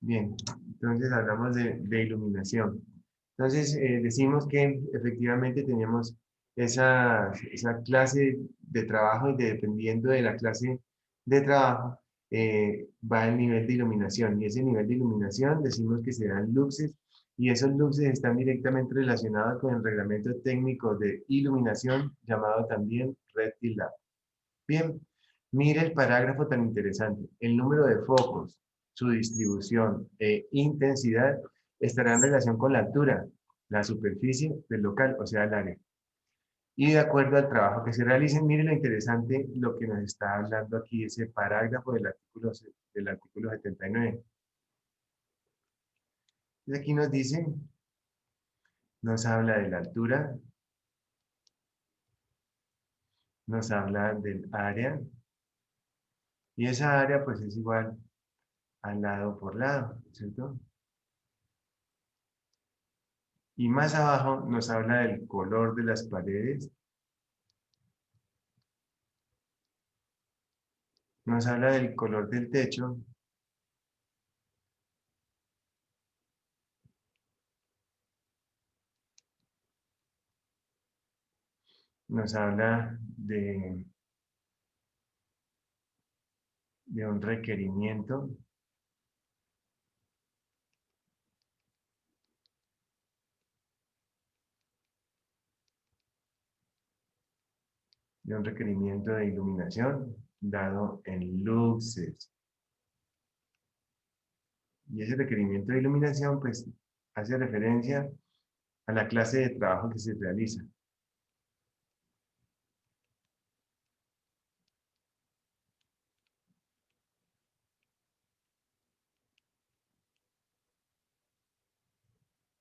Bien, entonces hablamos de iluminación. Entonces decimos que efectivamente tenemos esa clase de trabajo y dependiendo de la clase de trabajo va el nivel de iluminación. Y ese nivel de iluminación decimos que serán luxes y esos luxes están directamente relacionados con el reglamento técnico de iluminación llamado también Red Lab. Bien, mire el parágrafo tan interesante. El número de focos, su distribución e intensidad estará en relación con la altura, la superficie del local, o sea, el área. Y de acuerdo al trabajo que se realice, mire lo interesante, lo que nos está hablando aquí, ese parágrafo del artículo 79. Entonces aquí nos dice, nos habla de la altura, nos habla del área, y esa área pues es igual al lado por lado, ¿cierto? Y más abajo nos habla del color de las paredes, nos habla del color del techo, nos habla de un requerimiento, de iluminación dado en luxes. Y ese requerimiento de iluminación pues hace referencia a la clase de trabajo que se realiza.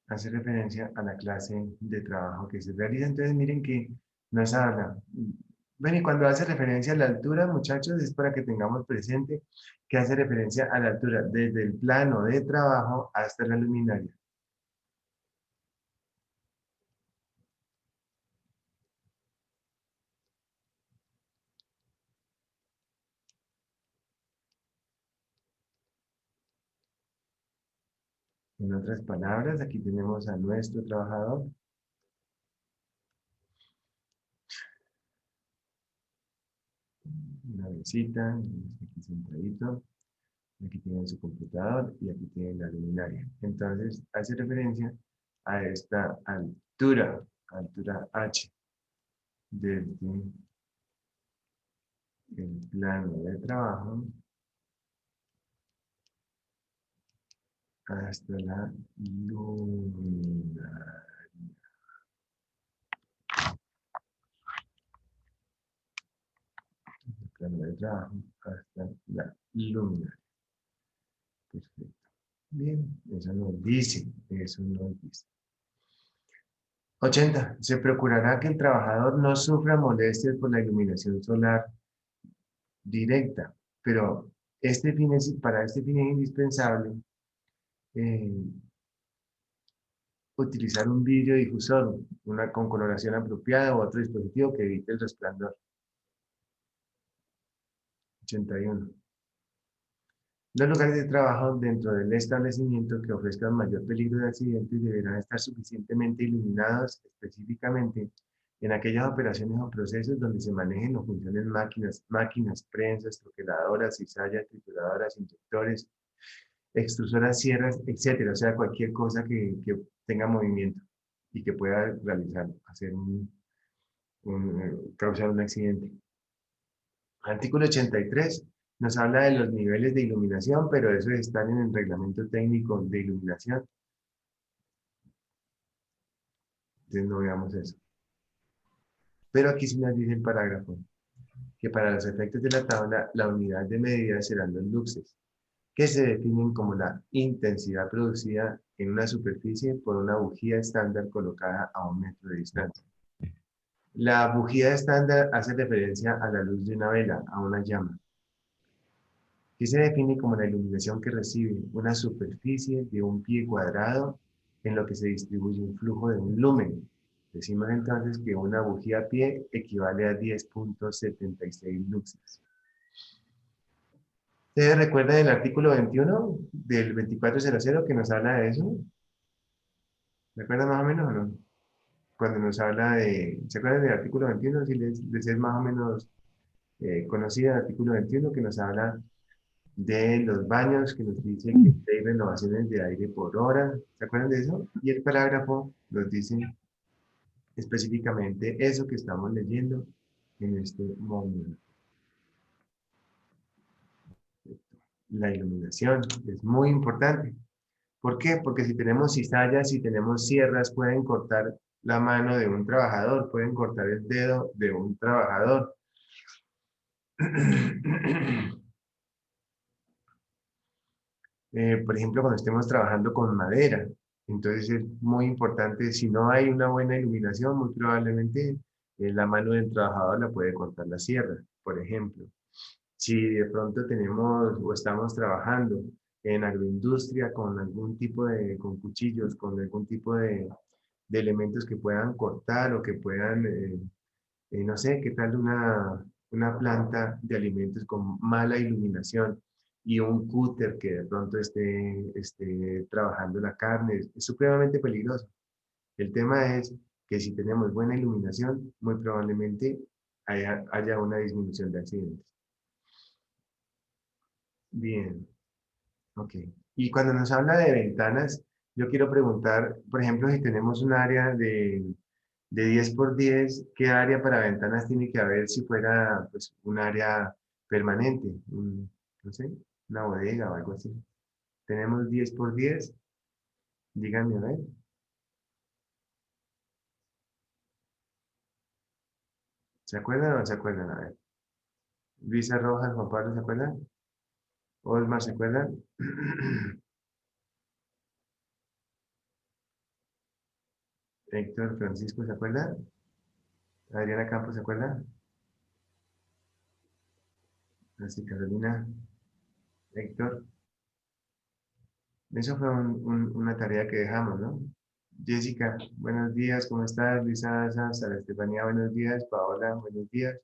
Hace referencia a la clase de trabajo que se realiza. Entonces miren que nos habla. Bueno, y cuando hace referencia a la altura, muchachos, es para que tengamos presente que hace referencia a la altura desde el plano de trabajo hasta la luminaria. En otras palabras, aquí tenemos a nuestro trabajador. Una visita, aquí sentadito. Aquí tienen su computador y aquí tienen la luminaria. Entonces, hace referencia a esta altura H, desde el plano de trabajo hasta la luminaria. El plano de trabajo hasta la luminaria. Perfecto. Bien, eso nos dice. 80. Se procurará que el trabajador no sufra molestias por la iluminación solar directa, pero para este fin es indispensable eh, utilizar un vidrio difusor con coloración apropiada o otro dispositivo que evite el resplandor. 81. Los lugares de trabajo dentro del establecimiento que ofrezcan mayor peligro de accidentes deberán estar suficientemente iluminados específicamente en aquellas operaciones o procesos donde se manejen o funcionen máquinas, prensas, troqueladoras, cizallas, trituradoras, inyectores, extrusoras, sierras, etcétera. O sea, cualquier cosa que tenga movimiento y que pueda causar un accidente. Artículo 83 nos habla de los niveles de iluminación, pero esos están en el reglamento técnico de iluminación. Entonces no veamos eso. Pero aquí sí nos dice el parágrafo que para los efectos de la tabla, la unidad de medida serán los luxes, que se definen como la intensidad producida en una superficie por una bujía estándar colocada a 1 metro de distancia. La bujía estándar hace referencia a la luz de una vela, a una llama, que se define como la iluminación que recibe una superficie de un pie cuadrado en lo que se distribuye un flujo de un lumen. Decimos entonces que una bujía a pie equivale a 10.76 luxes. ¿Ustedes recuerdan el artículo 21 del 2400 que nos habla de eso? ¿Recuerdan más o menos o no? Cuando nos habla de, ¿se acuerdan del artículo 21? Si les es más o menos conocido el artículo 21 que nos habla de los baños, que nos dice que hay renovaciones de aire por hora. ¿Se acuerdan de eso? Y el parágrafo nos dice específicamente eso que estamos leyendo en este momento. La iluminación es muy importante. ¿Por qué? Porque si tenemos cizallas, si tenemos sierras, pueden cortar la mano de un trabajador, pueden cortar el dedo de un trabajador. Por ejemplo, cuando estemos trabajando con madera. Entonces es muy importante, si no hay una buena iluminación, muy probablemente la mano del trabajador la puede cortar la sierra, por ejemplo. Si de pronto tenemos o estamos trabajando en agroindustria con algún tipo de, con cuchillos, con algún tipo de elementos que puedan cortar o que puedan, no sé, qué tal una planta de alimentos con mala iluminación y un cúter que de pronto esté trabajando la carne, es supremamente peligroso. El tema es que si tenemos buena iluminación, muy probablemente haya una disminución de accidentes. Bien. Ok. Y cuando nos habla de ventanas, yo quiero preguntar, por ejemplo, si tenemos un área de 10 por 10, ¿qué área para ventanas tiene que haber si fuera pues, un área permanente? No sé, una bodega o algo así. Tenemos 10 por 10, díganme a ver. ¿Se acuerdan o no se acuerdan? A ver. Luisa Rojas, Juan Pablo, ¿se acuerdan? Osmar, ¿se acuerdan? Héctor, Francisco, ¿se acuerdan? Adriana Campos, ¿se acuerdan? Así, Carolina, Héctor. Eso fue una tarea que dejamos, ¿no? Jessica, buenos días, ¿cómo estás? Luisa, Sara Estefanía, buenos días. Paola, buenos días.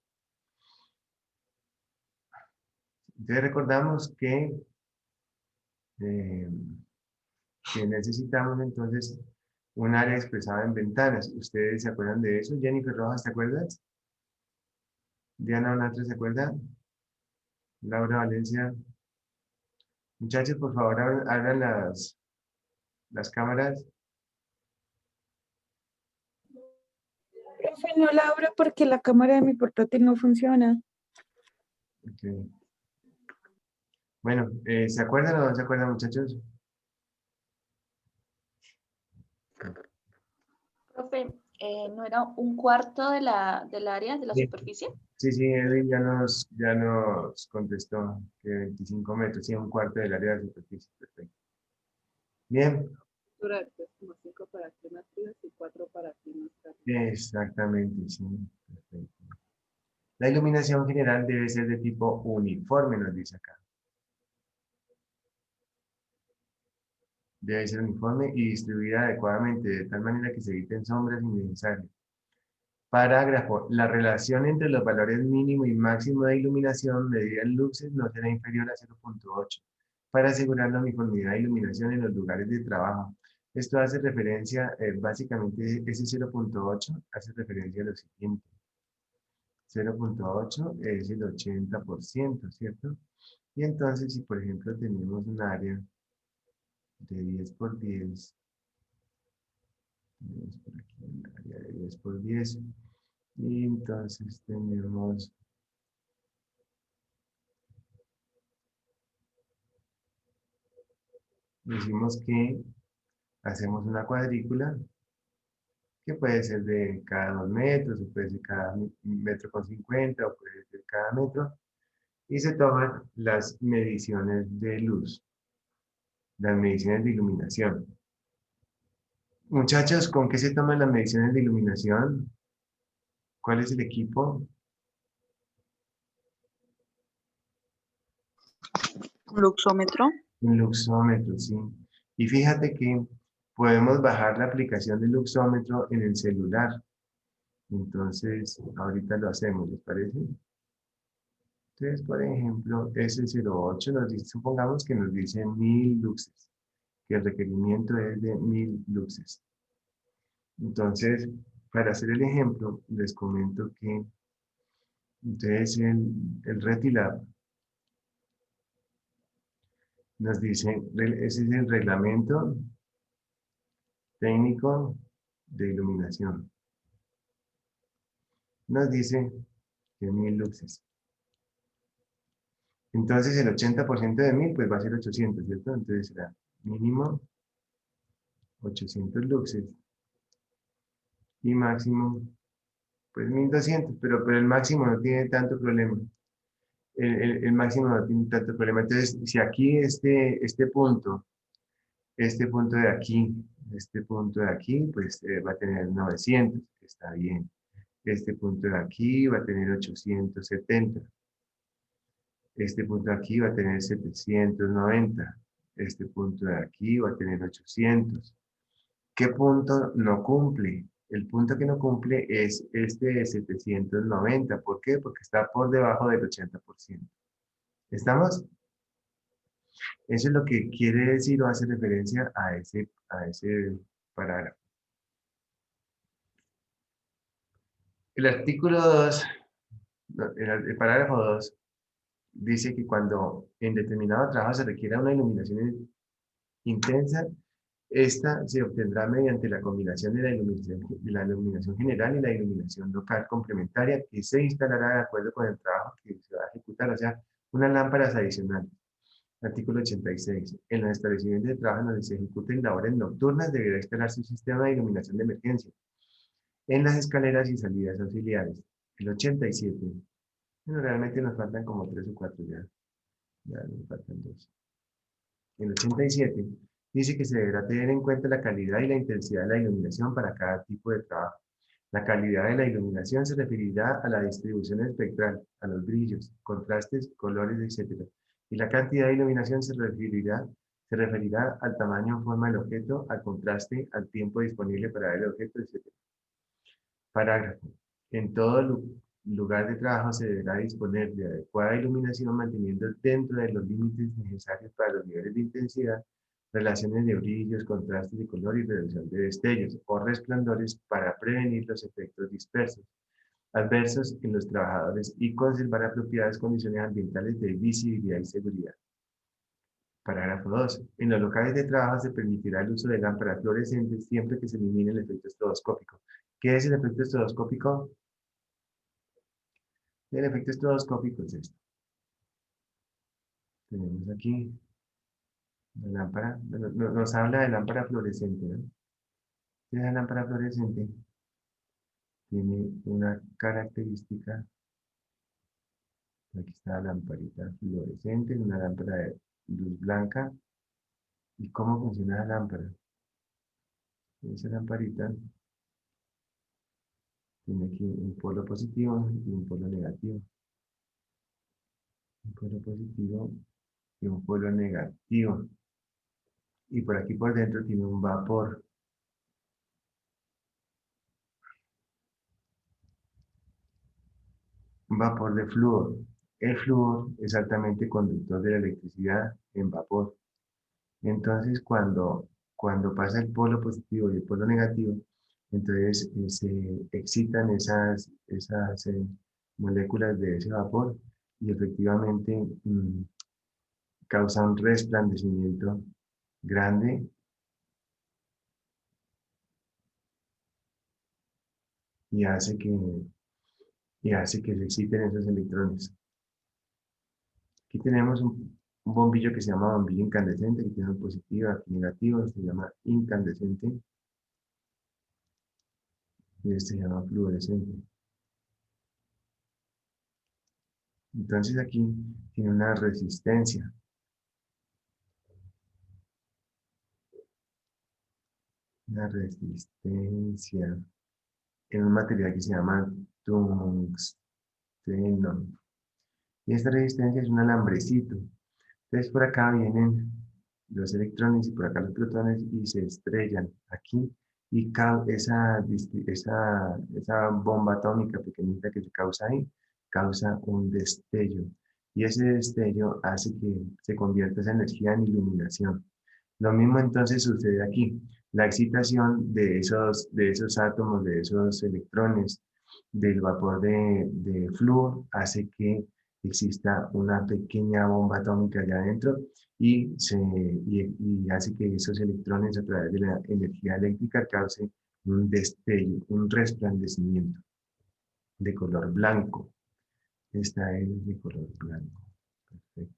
Entonces recordamos eh, que necesitamos entonces un área expresada en ventanas. ¿Ustedes se acuerdan de eso? Jennifer Rojas, ¿te acuerdas? Diana Onatra, ¿se acuerda? Laura Valencia. Muchachos, por favor, abran las cámaras. Profe, no la abro porque la cámara de mi portátil no funciona. Ok. Bueno, ¿se acuerdan o no se acuerdan, muchachos? Profe, ¿no era un cuarto del área, de la Sí. superficie? Sí, sí, Edwin ya nos contestó que 25 metros, sí, un cuarto del área de superficie. Perfecto. Bien, Altura de 3,5 para climas fríos y 4 para climas cálidos. exactamente, sí. Perfecto. La iluminación general debe ser de tipo uniforme, nos dice acá. Debe ser uniforme y distribuida adecuadamente, de tal manera que se eviten sombras innecesarias. Parágrafo. La relación entre los valores mínimo y máximo de iluminación medida en luxes no será inferior a 0,8 para asegurar la uniformidad de iluminación en los lugares de trabajo. Esto hace referencia, básicamente ese 0,8 hace referencia a lo siguiente. 0,8 es el 80%, ¿cierto? Y entonces, si por ejemplo tenemos un área de 10 por 10, tenemos por aquí un área de 10 por 10, y entonces tenemos, decimos que hacemos una cuadrícula que puede ser de cada 2 metros, o puede ser cada metro con 50, o puede ser cada metro, y se toman las mediciones de luz, las mediciones de iluminación. Muchachos, ¿con qué se toman las mediciones de iluminación? ¿Cuál es el equipo? Luxómetro. Un luxómetro, sí. Y fíjate que podemos bajar la aplicación del luxómetro en el celular. Entonces, ahorita lo hacemos, ¿les parece? Entonces, por ejemplo, S08 nos dice, supongamos que nos dice 1000 luxes, que el requerimiento es de 1000 luxes. Entonces, para hacer el ejemplo, les comento que entonces el RETILAB nos dice, ese es el reglamento técnico de iluminación. Nos dice que 1000 luxes. Entonces el 80% de 1000 pues va a ser 800, ¿cierto? Entonces será mínimo 800 luxes y máximo pues 1200, pero el máximo no tiene tanto problema. El máximo no tiene tanto problema. Entonces, si aquí este punto de aquí, este punto de aquí, pues va a tener 900, está bien. Este punto de aquí va a tener 870. Este punto de aquí va a tener 790. Este punto de aquí va a tener 800. ¿Qué punto no cumple? El punto que no cumple es este de 790. ¿Por qué? Porque está por debajo del 80%. ¿Estamos? Eso es lo que quiere decir o hace referencia a ese parágrafo. El artículo 2, el parágrafo 2, dice que cuando en determinado trabajo se requiera una iluminación intensa, esta se obtendrá mediante la combinación de la iluminación general y la iluminación local complementaria que se instalará de acuerdo con el trabajo que se va a ejecutar, o sea, unas lámparas adicionales. Artículo 86. En los establecimientos de trabajo donde se ejecuten labores nocturnas deberá instalarse un sistema de iluminación de emergencia en las escaleras y salidas auxiliares. El 87. Bueno, realmente nos faltan como 3 o 4 ya. Ya nos faltan 2. El 87 dice que se deberá tener en cuenta la calidad y la intensidad de la iluminación para cada tipo de trabajo. La calidad de la iluminación se referirá a la distribución espectral, a los brillos, contrastes, colores, etc. Y la cantidad de iluminación se referirá al tamaño o forma del objeto, al contraste, al tiempo disponible para ver el objeto, etc. Parágrafo. En todo lugar de trabajo se deberá disponer de adecuada iluminación manteniendo dentro de los límites necesarios para los niveles de intensidad, relaciones de brillos, contrastes de color y reducción de destellos o resplandores para prevenir los efectos dispersos, adversos en los trabajadores y conservar apropiadas condiciones ambientales de visibilidad y seguridad. Parágrafo 2. En los locales de trabajo se permitirá el uso de lámparas fluorescentes siempre que se elimine el efecto estroboscópico. ¿Qué es el efecto estroboscópico? El efecto estroboscópico es esto. Tenemos aquí la lámpara, nos habla de lámpara fluorescente, ¿no? Esa lámpara fluorescente tiene una característica, aquí está la lamparita fluorescente, una lámpara de luz blanca. ¿Y cómo funciona la lámpara? Esa lamparita tiene aquí un polo positivo y un polo negativo. Un polo positivo y un polo negativo. Y por aquí por dentro tiene un vapor. Un vapor de flúor. El flúor es altamente conductor de la electricidad en vapor. Entonces, cuando pasa el polo positivo y el polo negativo, entonces se excitan esas moléculas de ese vapor y efectivamente causa un resplandecimiento grande y hace que se exciten esos electrones. Aquí tenemos un bombillo que se llama bombillo incandescente, que tiene un positivo, aquí negativo, se llama incandescente y este se llama fluorescente. Entonces aquí tiene una resistencia. Una resistencia en un material que se llama tungsteno. Y esta resistencia es un alambrecito. Entonces por acá vienen los electrones y por acá los protones y se estrellan aquí y esa bomba atómica pequeñita que se causa ahí, causa un destello. Y ese destello hace que se convierta esa energía en iluminación. Lo mismo entonces sucede aquí. La excitación de esos átomos, de esos electrones, del vapor de flúor, hace que exista una pequeña bomba atómica allá adentro y hace que esos electrones a través de la energía eléctrica causen un destello, un resplandecimiento de color blanco. Esta es de color blanco. Perfecto.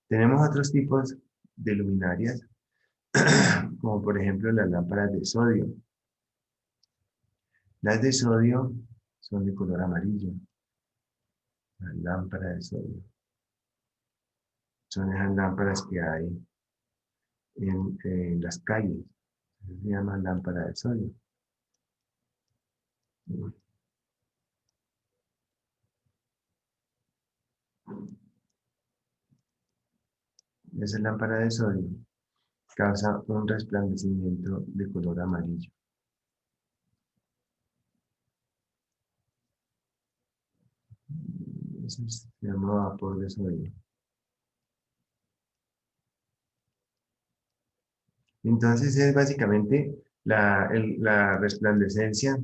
Tenemos otros tipos de luminarias, como por ejemplo las lámparas de sodio. Las de sodio son de color amarillo. Las lámparas de sodio. Son esas lámparas que hay en las calles. Se llaman lámparas de sodio. Esa lámpara de sodio causa un resplandecimiento de color amarillo. Eso se llama vapor de sodio. Entonces es básicamente la resplandecencia,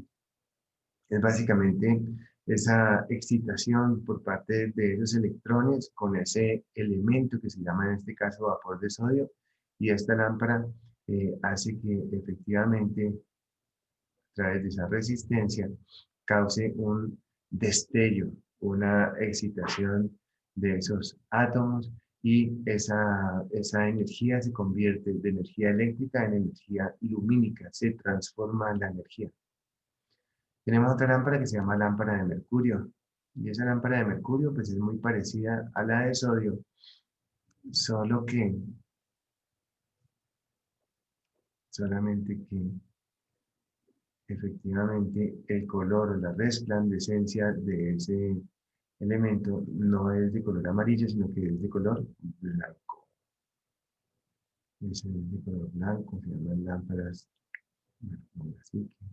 es básicamente esa excitación por parte de esos electrones con ese elemento que se llama en este caso vapor de sodio, y esta lámpara hace que efectivamente a través de esa resistencia cause un destello, una excitación de esos átomos, y esa energía se convierte de energía eléctrica en energía lumínica, se transforma en la energía. Tenemos otra lámpara que se llama lámpara de mercurio, y esa lámpara de mercurio pues es muy parecida a la de sodio, solo que, solamente que efectivamente el color o la resplandecencia de ese elemento no es de color amarillo, sino que es de color blanco. Ese es de color blanco, se llaman lámparas, bueno, así que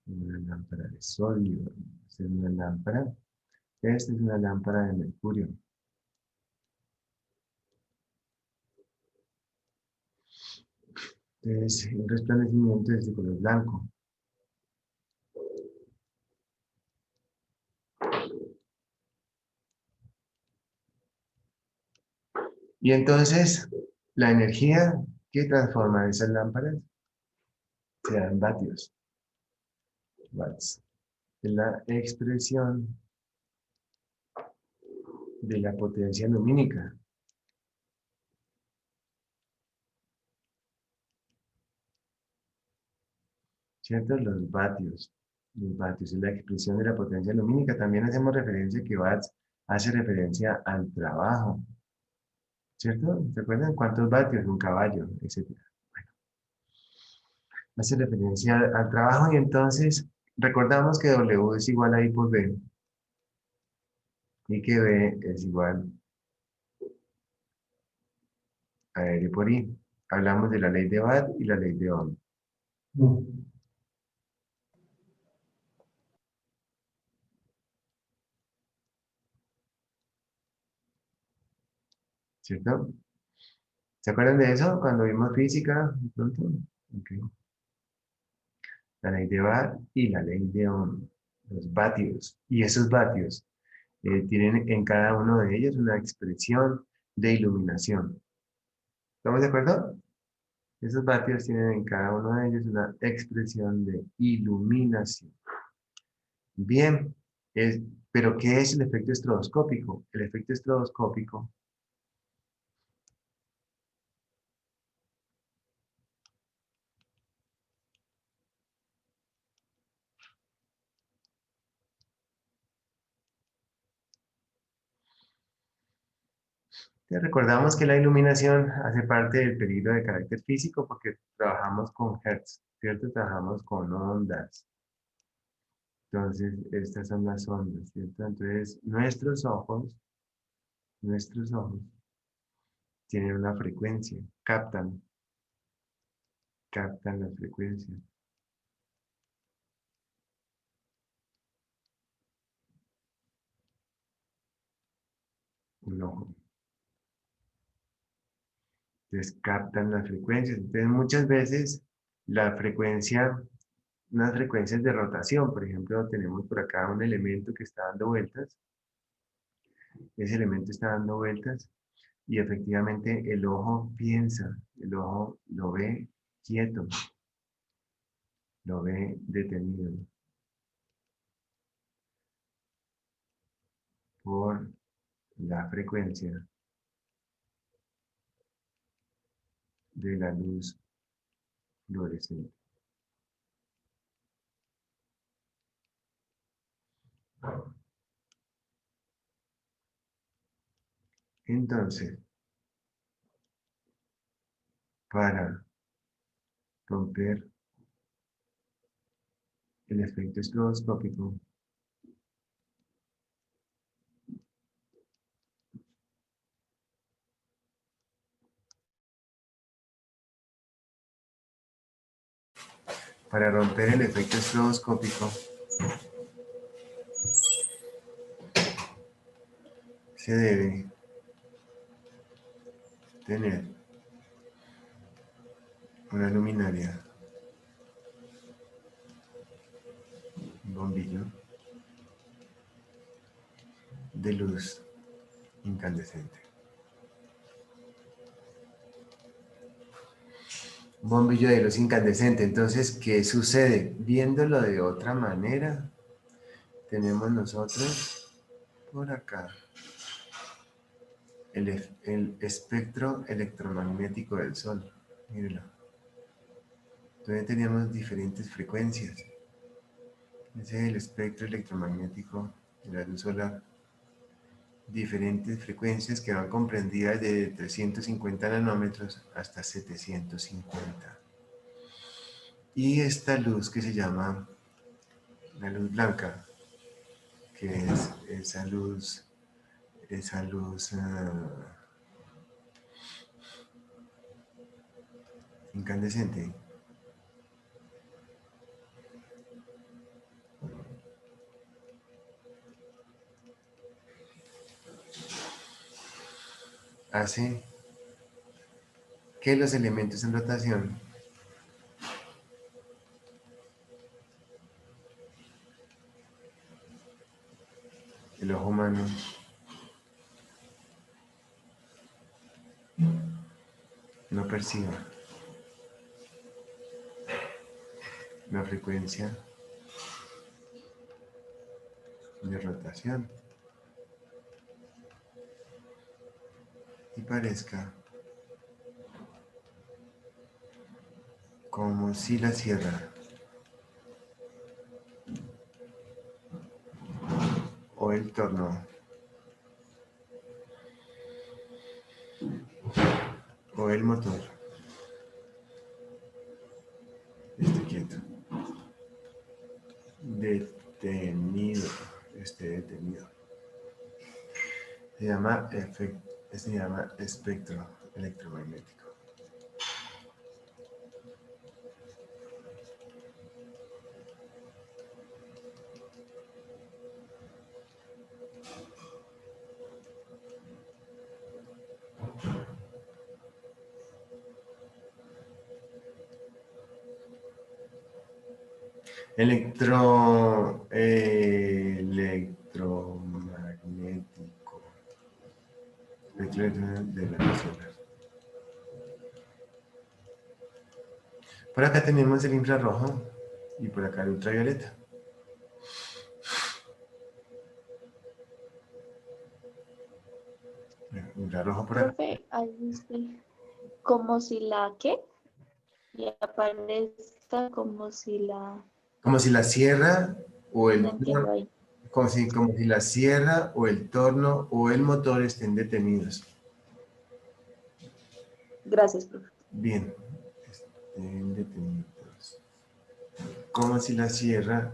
una lámpara de sodio. Esta es una lámpara de mercurio. Entonces, el resplandecimiento es de color blanco. Y entonces, la energía que transforma esas lámparas se da en vatios. Watts. Es la expresión de la potencia lumínica. ¿Cierto? Los vatios. Los vatios es la expresión de la potencia lumínica. También hacemos referencia que watts hace referencia al trabajo. ¿Cierto? ¿Se acuerdan cuántos vatios? Un caballo, etcétera. Bueno, hace referencia al trabajo, y entonces recordamos que W es igual a I por B y que B es igual a R por I. Hablamos de la ley de Watt y la ley de Ohm. ¿Cierto? ¿Se acuerdan de eso cuando vimos física? De pronto. Okay. La ley de Watt y la ley de Ohm. Los vatios. Y esos vatios tienen en cada uno de ellos una expresión de iluminación. ¿Estamos de acuerdo? Esos vatios tienen en cada uno de ellos una expresión de iluminación. Bien, pero ¿qué es el efecto estroboscópico? El efecto estroboscópico te recordamos que la iluminación hace parte del peligro de carácter físico porque trabajamos con hertz, ¿cierto? Trabajamos con ondas. Entonces, estas son las ondas, ¿cierto? Entonces, nuestros ojos tienen una frecuencia, captan la frecuencia. un ojo. Entonces captan las frecuencias. Entonces muchas veces la frecuencia, unas frecuencias de rotación, por ejemplo, tenemos por acá un elemento que está dando vueltas. Ese elemento está dando vueltas y efectivamente el ojo piensa, el ojo lo ve quieto, lo ve detenido por la frecuencia de la luz fluorescente. Entonces, para romper el efecto estroboscópico, para romper el efecto estroboscópico, se debe tener una luminaria, un bombillo de luz incandescente. Un bombillo de luz incandescente. Entonces, ¿qué sucede? Viéndolo de otra manera, tenemos nosotros por acá el espectro electromagnético del Sol. Mírenlo. Entonces teníamos diferentes frecuencias. Ese es el espectro electromagnético de la luz solar. Diferentes frecuencias que van comprendidas de 350 nanómetros hasta 750. Y esta luz que se llama la luz blanca, que es esa luz incandescente, hace que los elementos en rotación el ojo humano no perciba la frecuencia de rotación y parezca como si la sierra o el torno o el motor esté quieto, esté detenido. Se llama espectro electromagnético. Electromagnético. De la luz solar. Por acá tenemos el infrarrojo y por acá el ultravioleta. Infrarrojo por acá. Profe, ahí dice como si la ¿qué? Y aparezca como si la... Como si la sierra o No el entiendo ahí. como si la sierra o el torno o el motor estén detenidos. Gracias, profe. Bien, estén detenidos. Como si la sierra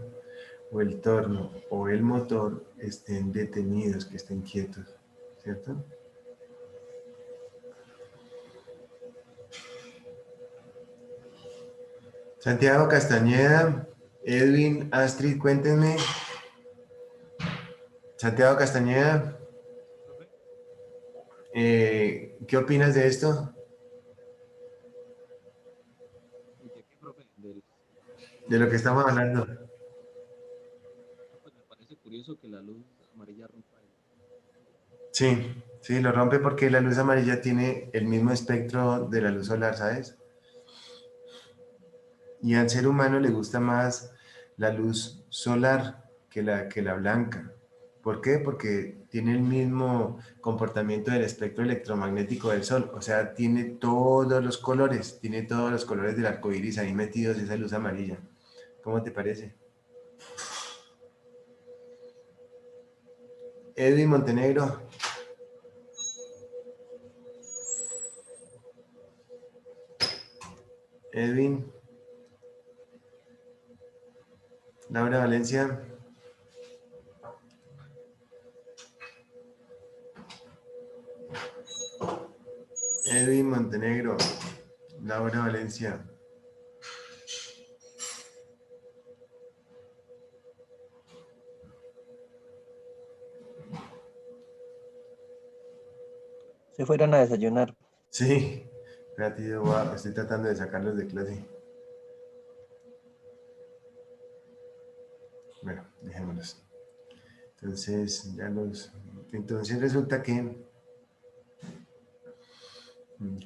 o el torno o el motor estén detenidos, que estén quietos, ¿cierto? Santiago Castañeda, Edwin, Astrid, cuéntenme. Santiago Castañeda. ¿Qué opinas de esto? ¿De qué, profe? De lo que estamos hablando. Pues me parece curioso que la luz amarilla rompa el... Sí, sí, lo rompe porque la luz amarilla tiene el mismo espectro de la luz solar, ¿sabes? Y al ser humano le gusta más la luz solar que la blanca. ¿Por qué? Porque tiene el mismo comportamiento del espectro electromagnético del Sol. O sea, tiene todos los colores del arco iris ahí metidos, esa luz amarilla. ¿Cómo te parece? Edwin Montenegro. Edwin. Laura Valencia. Edwin Montenegro. Laura Valencia. Se fueron a desayunar. Sí. Espérate, estoy tratando de sacarlos de clase. Bueno, dejémoslos. Entonces resulta que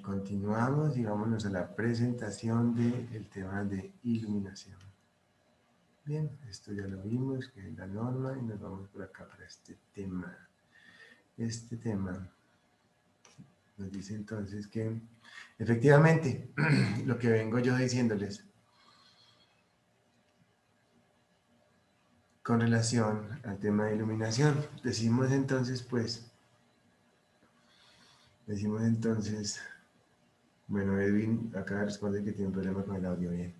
continuamos y vámonos a la presentación del tema de iluminación. Bien, esto ya lo vimos, que es la norma, y nos vamos por acá para este tema. Este tema nos dice entonces que, efectivamente, lo que vengo yo diciéndoles, con relación al tema de iluminación, decimos entonces, bueno, Edwin acá responde que tiene un problema con el audio, bien.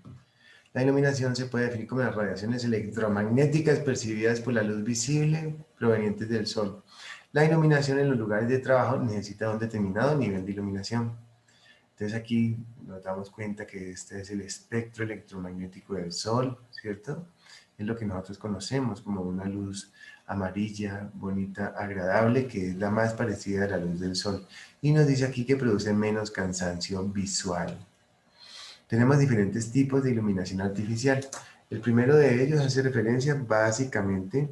La iluminación se puede definir como las radiaciones electromagnéticas percibidas por la luz visible provenientes del Sol. La iluminación en los lugares de trabajo necesita un determinado nivel de iluminación. Entonces aquí nos damos cuenta que este es el espectro electromagnético del Sol, ¿cierto? Es lo que nosotros conocemos como una luz amarilla, bonita, agradable, que es la más parecida a la luz del Sol. Y nos dice aquí que produce menos cansancio visual. Tenemos diferentes tipos de iluminación artificial. El primero de ellos hace referencia básicamente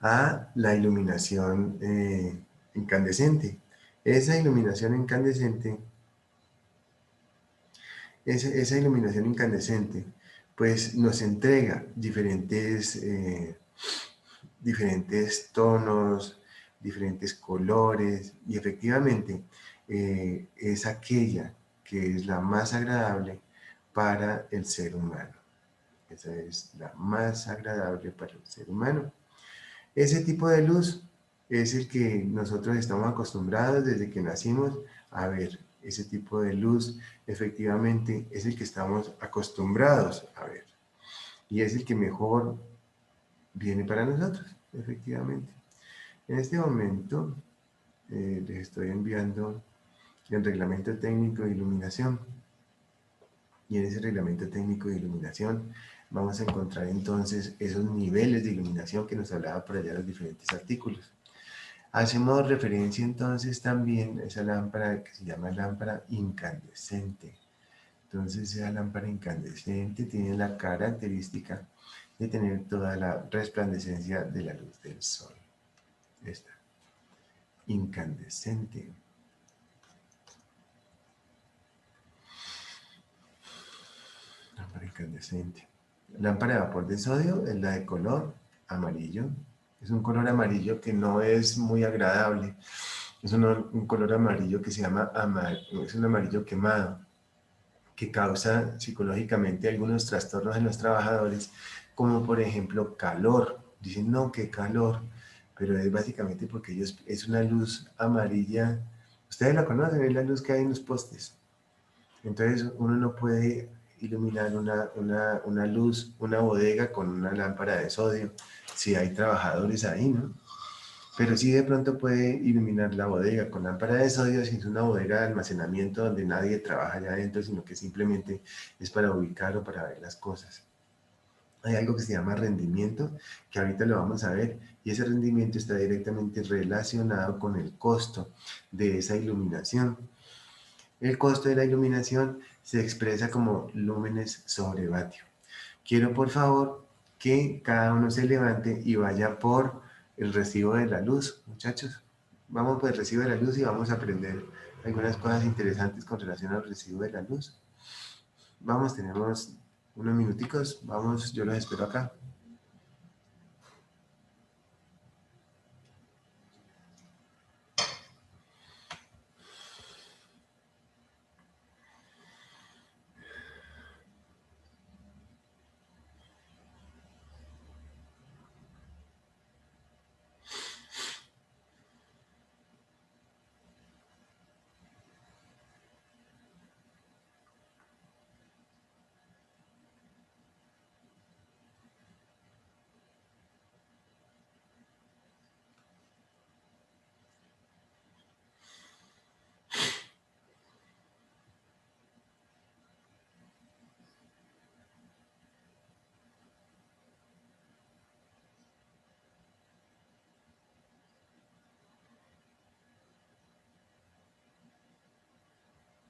a la iluminación incandescente. Esa iluminación incandescente, pues nos entrega diferentes tonos, diferentes colores, y efectivamente es aquella que es la más agradable para el ser humano. Esa es la más agradable para el ser humano. Ese tipo de luz es el que nosotros estamos acostumbrados desde que nacimos a ver. Ese tipo de luz efectivamente es el que estamos acostumbrados a ver. Y es el que mejor viene para nosotros, efectivamente. En este momento les estoy enviando el reglamento técnico de iluminación. Y en ese reglamento técnico de iluminación vamos a encontrar entonces esos niveles de iluminación que nos hablaba por allá en los diferentes artículos. Hacemos referencia entonces también a esa lámpara que se llama lámpara incandescente. Entonces esa lámpara incandescente tiene la característica de tener toda la resplandecencia de la luz del sol. Esta, incandescente. Lámpara incandescente. Lámpara de vapor de sodio es la de color amarillo. Es un color amarillo que no es muy agradable. Es un color amarillo que se llama es un amarillo quemado, que causa psicológicamente algunos trastornos en los trabajadores, como por ejemplo calor. Dicen, no, qué calor, pero es básicamente porque es una luz amarilla. Ustedes la conocen, es la luz que hay en los postes. Entonces uno no puede iluminar una luz, una bodega con una lámpara de sodio, si hay trabajadores ahí, ¿no? Pero sí de pronto puede iluminar la bodega con lámpara de sodio si es una bodega de almacenamiento donde nadie trabaja allá adentro, sino que simplemente es para ubicar o para ver las cosas. hay algo que se llama rendimiento, que ahorita lo vamos a ver, y ese rendimiento está directamente relacionado con el costo de esa iluminación. El costo de la iluminación se expresa como lúmenes sobre vatio. Quiero por favor que cada uno se levante y vaya por el recibo de la luz, muchachos. Vamos por el recibo de la luz y vamos a aprender algunas cosas interesantes con relación al recibo de la luz. Vamos, tenemos unos minuticos, vamos, yo los espero acá.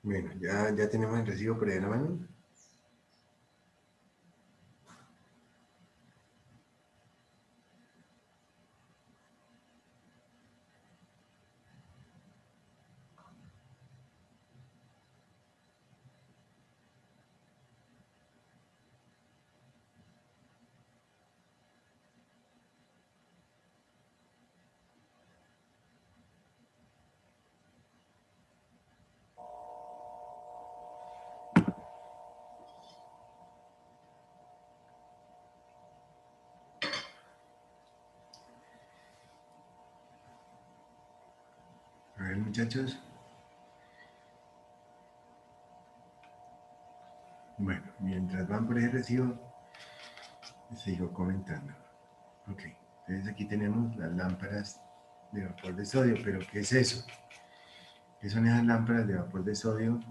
Bueno, ya tenemos el recibo por ahí en la mano. A ver, muchachos. Bueno, mientras van por el recibo, les sigo comentando. Ok, entonces aquí tenemos las lámparas de vapor de sodio, pero ¿qué es eso? ¿Qué son esas lámparas de vapor de sodio?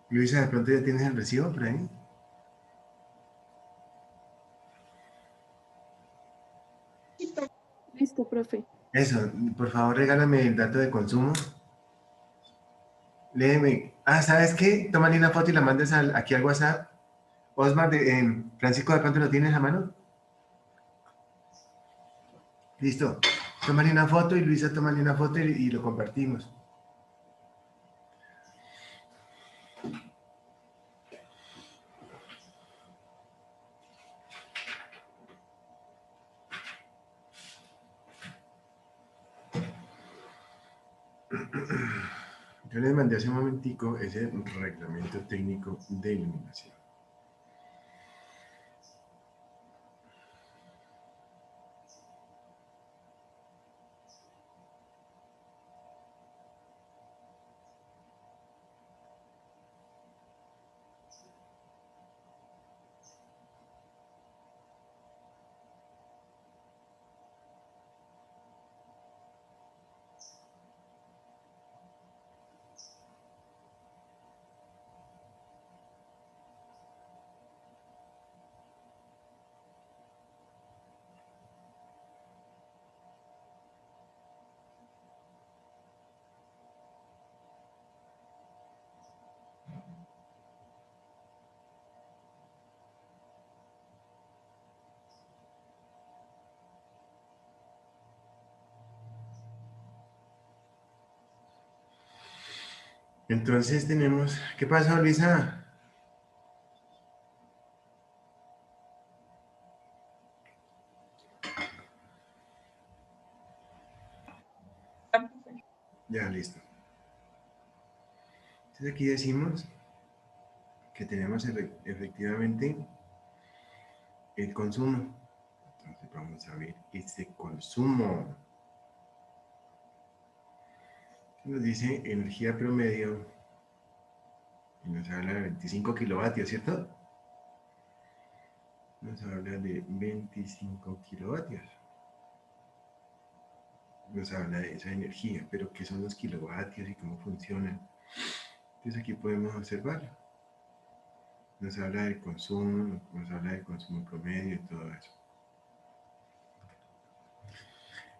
Luisa, ¿de pronto ya tienes el recibo por ahí? Listo, profe. Eso, por favor regálame el dato de consumo. Léeme. Ah, ¿sabes qué? Tómale una foto y la mandes aquí al WhatsApp. Osmar, Francisco, ¿de pronto lo tienes a mano? Listo. Tómale una foto y Luisa, tómale una foto y lo compartimos. Yo les mandé hace un momentico ese reglamento técnico de iluminación. Entonces tenemos... ¿Qué pasó, Luisa? Ya, listo. Entonces aquí decimos que tenemos efectivamente el consumo. Entonces vamos a ver ese consumo. Nos dice energía promedio y nos habla de 25 kilovatios, ¿cierto? Nos habla de 25 kilovatios. Nos habla de esa energía, pero ¿qué son los kilovatios y cómo funcionan? Entonces aquí podemos observar. Nos habla del consumo, nos habla del consumo promedio y todo eso.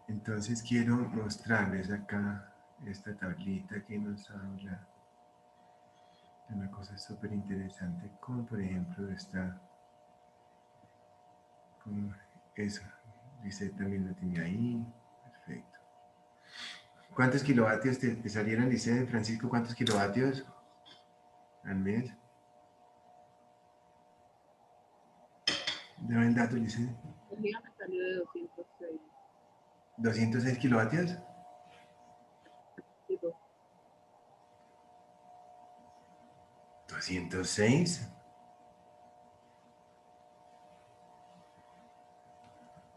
Entonces quiero mostrarles acá esta tablita que nos habla de una cosa súper interesante, como por ejemplo esta, como eso, dice también lo tiene ahí, perfecto. ¿Cuántos kilovatios te salieron, dice Francisco? ¿Cuántos kilovatios al mes? Dame el dato, dice. El día me salió de 206. 206 kilovatios. Digo, 206.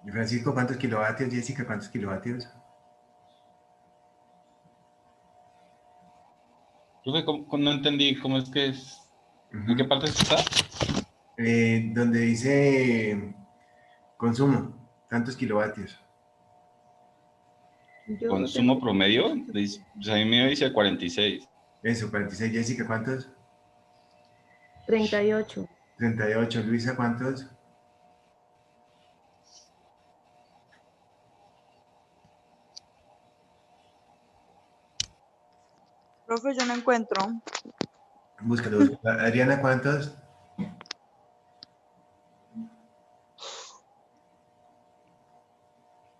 Y Francisco, ¿cuántos kilovatios? Jessica, ¿cuántos kilovatios? Profe, no entendí cómo es que es. ¿En qué Ujú. parte está? Donde dice consumo, tantos kilovatios. Yo no Consumo tengo. promedio. Pues a mí me dice 46. Eso, 46. Jessica, ¿cuántos? 38. 38. Luisa, ¿cuántos? Profe, yo no encuentro. Búscalo. Adriana, ¿cuántos?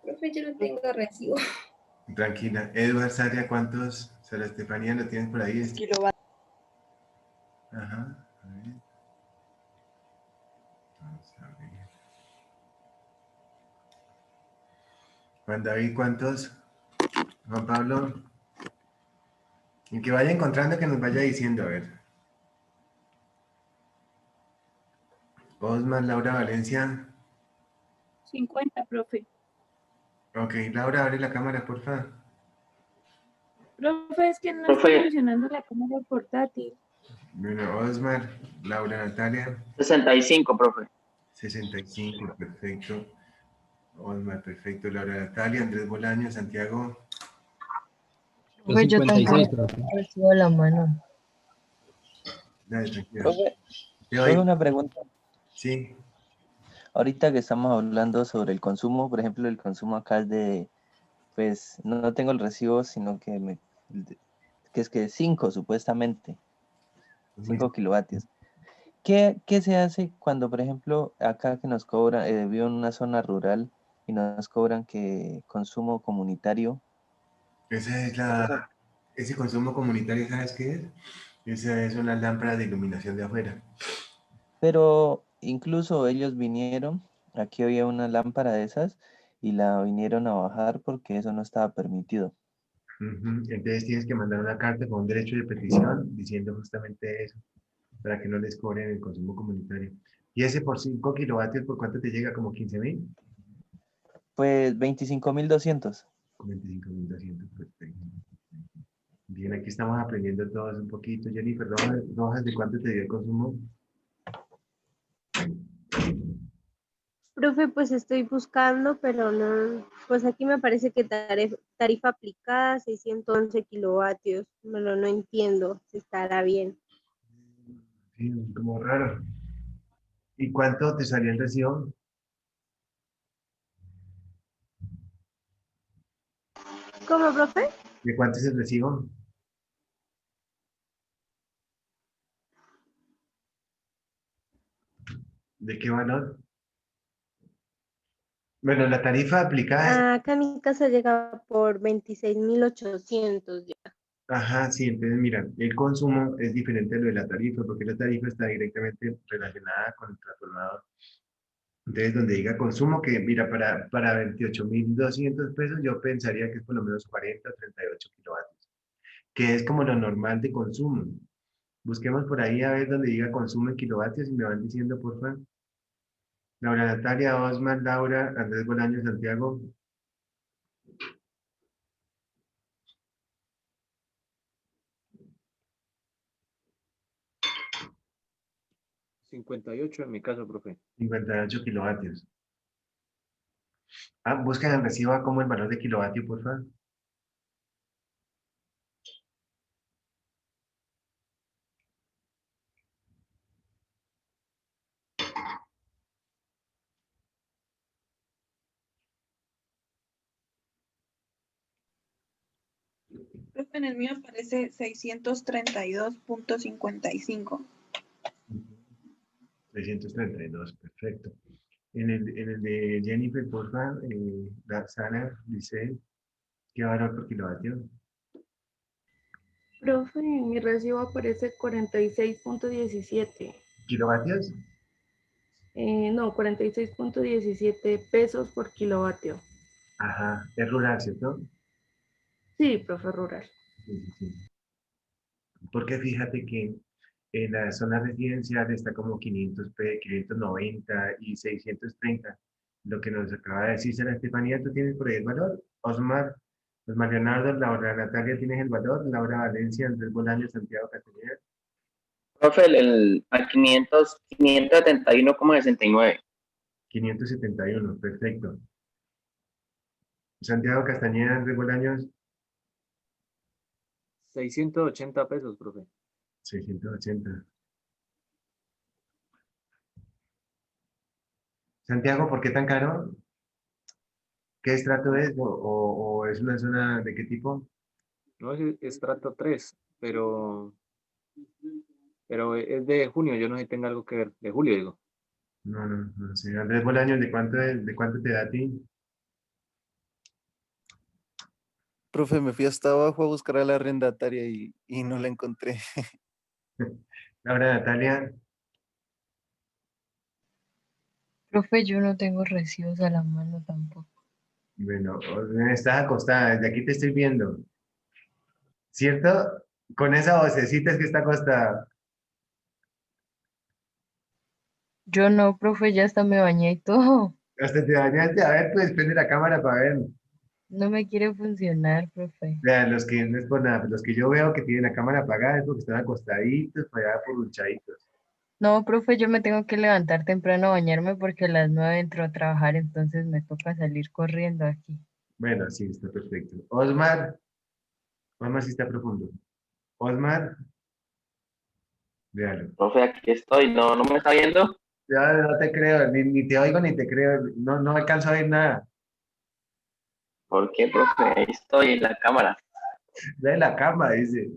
Profe, yo no tengo recibo. Tranquila. Edward, Saria, ¿cuántos? Sara Estefanía, ¿lo tienes por ahí? Kilovatios. Ajá. A ver. Vamos a ver. Juan David, ¿cuántos? Juan Pablo. El que vaya encontrando, que nos vaya diciendo, a ver. Osman, Laura, Valencia. 50, profe. Ok, Laura, abre la cámara, por favor. Profe, es que no está funcionando la cámara portátil. Bueno, Osmar, Laura, Natalia. 65, profe. 65, perfecto. Osmar, perfecto. Laura, Natalia, Andrés Bolaño, Santiago. Profe, yo 56, tampoco profe. recibo la mano. Dale, tranquilo. Profe, Te profe, oigo. una pregunta. Sí. Ahorita que estamos hablando sobre el consumo, por ejemplo, el consumo acá es de, pues, no tengo el recibo, sino que es que 5 supuestamente, 5 kilovatios. ¿Qué se hace cuando, por ejemplo, acá que nos cobran, vivo en una zona rural y nos cobran que consumo comunitario? Esa es Eso- ese consumo comunitario, ¿sabes qué es? Esa es una lámpara de iluminación de afuera. Pero incluso ellos vinieron, aquí había una lámpara de esas y la vinieron a bajar porque eso no estaba permitido. Ujú. Entonces tienes que mandar una carta con un derecho de petición diciendo justamente eso, para que no les cobren el consumo comunitario. Y ese por 5 kilovatios, ¿por cuánto te llega? ¿Como 15.000? Pues 25.200. 25.200, perfecto. Bien, aquí estamos aprendiendo todos un poquito. Jennifer Rojas, ¿de cuánto te dio el consumo? Profe, pues estoy buscando, pero no, pues aquí me parece que tarifa aplicada 611 kilovatios, pero no entiendo si estará bien. Sí, como raro. ¿Y cuánto te salió el recibo? ¿Cómo, profe? ¿De cuánto es el recibo? ¿De qué valor? Bueno, la tarifa aplicada es... Acá en mi casa llega por 26.800 ya. Ajá, sí, entonces mira, el consumo es diferente a lo de la tarifa, porque la tarifa está directamente relacionada con el transformador. Entonces, donde diga consumo, que mira, para 28.200 pesos, yo pensaría que es por lo menos 40 o 38 kilovatios, que es como lo normal de consumo. Busquemos por ahí a ver donde diga consumo en kilovatios y me van diciendo, por favor. Laura Natalia, Osman, Laura, Andrés Bolaño, Santiago. 58 en mi caso, profe. 58 kilovatios. Ah, buscan el recibo como el valor de kilovatio, por favor. Profe, en el mío aparece 632.55. 632, perfecto. En el de Jennifer, porfa, Sara, dice, ¿qué valor por kilovatio? Profe, en mi recibo aparece 46.17. ¿Kilovatios? No, 46.17 pesos por kilovatio. Ajá, es rural, ¿cierto? Sí, profe rural. Sí, sí, sí. Porque fíjate que en la zona residencial está como 590 y 630. Lo que nos acaba de decir Sara Estefanía, ¿tú tienes por ahí el valor? Osmar Leonardo, Laura Natalia, ¿tienes el valor? Laura Valencia, Andrés Bolaño, Santiago Castañeda. Profe, a 571,69. 571, perfecto. Santiago Castañeda, Andrés Bolaños, 680 pesos, profe. 680. Santiago, ¿por qué tan caro? ¿Qué estrato es? ¿O es una zona de qué tipo? No es estrato 3, pero es de junio. Yo no sé si tenga algo que ver. De julio, digo. No sé. Andrés Bolaños, ¿de cuánto te da a ti? Profe, me fui hasta abajo a buscar a la arrendataria y no la encontré. Laura Natalia, Profe, yo no tengo recibos a la mano tampoco. bueno, estás acostada, desde aquí te estoy viendo. ¿Cierto? Con esa vocecita es que está acostada. Yo no, profe, ya hasta me bañé y todo. Hasta te bañaste. A ver, pues prende la cámara para ver. No me quiere funcionar, profe. Vean, los que no es por nada, los que yo veo que tienen la cámara apagada es porque están acostaditos, para allá por luchaditos. No, profe, yo me tengo que levantar temprano a bañarme porque a las 9 entro a trabajar, entonces me toca salir corriendo aquí. Bueno, sí, está perfecto. Osmar sí está profundo. Osmar, véalo. Profe, aquí estoy, no me está viendo. Ya no te creo, ni te oigo ni te creo, no alcanzo a oír nada. ¿Por qué, profe? Ahí estoy en la cámara. Ve la cama, dice.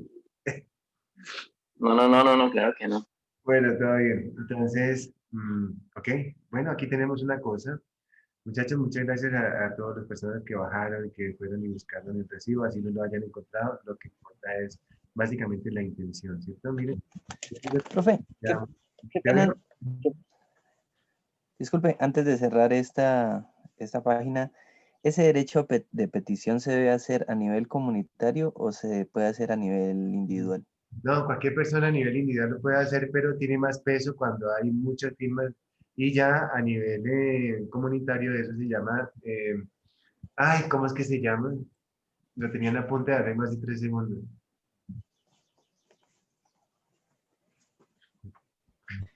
No, claro que no. Bueno, todo bien. Entonces, ok. Bueno, aquí tenemos una cosa. Muchachos, muchas gracias a todas las personas que bajaron y que fueron y buscaron el recibo, así no lo hayan encontrado. Lo que importa es básicamente la intención, ¿cierto? Miren. Profe, Ya, qué ¿ya pena. vieron? Disculpe, antes de cerrar esta página, ¿ese derecho de petición se debe hacer a nivel comunitario o se puede hacer a nivel individual? No, cualquier persona a nivel individual lo puede hacer, pero tiene más peso cuando hay muchas firmas y ya a nivel comunitario eso se llama, ay, ¿cómo es que se llama? Lo tenía en la punta de la lengua hace 3 segundos.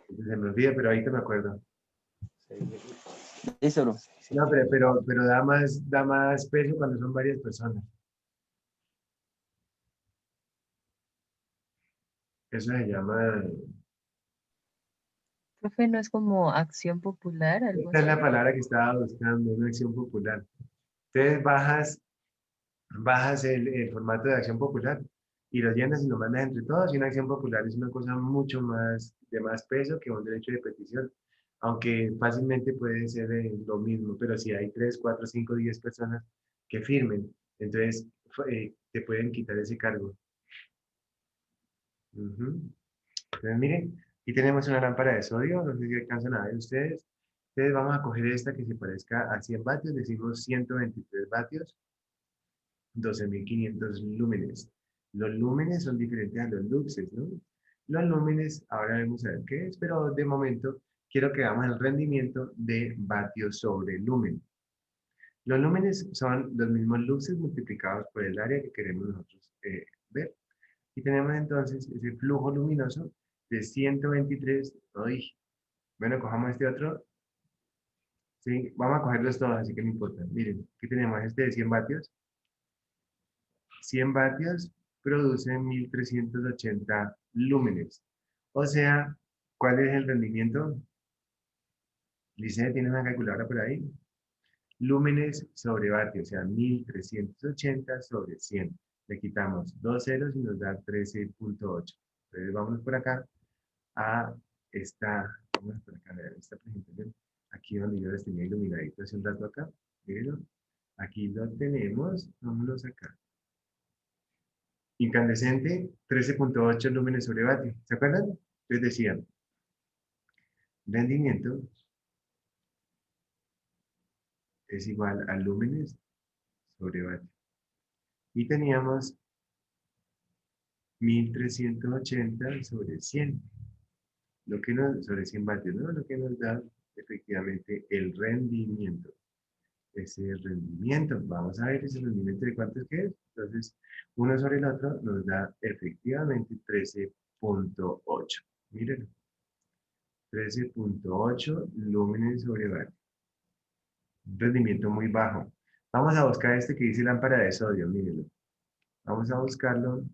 Se me olvida, pero ahorita me acuerdo. Listo, bro. No, pero da más peso cuando son varias personas. Eso se llama, Profe, ¿no es como acción popular, algo esta es la así? palabra que estaba buscando, una acción popular. Entonces bajas el formato de acción popular y lo llenas y lo mandas entre todos. Y una acción popular es una cosa mucho más de más peso que un derecho de petición, aunque fácilmente puede ser lo mismo, pero si hay 3, 4, 5, 10 personas que firmen, entonces te pueden quitar ese cargo. Ujú. Entonces, miren, aquí tenemos una lámpara de sodio, no sé si alcanzan a ver ustedes. Entonces vamos a coger esta que se parezca a 100 vatios, decimos 123 vatios. 12.500 lúmenes. Los lúmenes son diferentes a los luxes, ¿no? Los lúmenes, ahora vamos a ver qué es, pero de momento quiero que hagamos el rendimiento de vatios sobre lumen. Los lúmenes son los mismos luxes multiplicados por el área que queremos nosotros ver. Y tenemos entonces ese flujo luminoso de 123. Uy, bueno, cojamos este otro. Sí, vamos a cogerlos todos, así que no importa. Miren, aquí tenemos este de 100 vatios. 100 vatios producen 1380 lúmenes. O sea, ¿cuál es el rendimiento? Lice, ¿tienes una calculadora por ahí? Lúmenes sobre vatios, o sea, 1380 sobre 100. Le quitamos 2 ceros y nos da 13.8. Entonces vamos por acá a vamos por acá a ver esta presentación. Aquí donde yo les tenía iluminadito hace un rato acá. ¿Vieron? Aquí lo tenemos. Vámonos acá. Incandescente, 13.8 lúmenes sobre vatio. ¿Se acuerdan? Les decía, rendimiento es igual a lúmenes sobre vatio. Y teníamos 1380 sobre 100. Sobre 100 vatios, ¿no? Lo que nos da efectivamente el rendimiento. Ese rendimiento, vamos a ver ese rendimiento de cuánto es que es. Entonces, uno sobre el otro nos da efectivamente 13.8. Miren, 13.8 lúmenes sobre vatio. Un rendimiento muy bajo. Vamos a buscar este que dice lámpara de sodio, mírenlo. Vamos a buscarlo.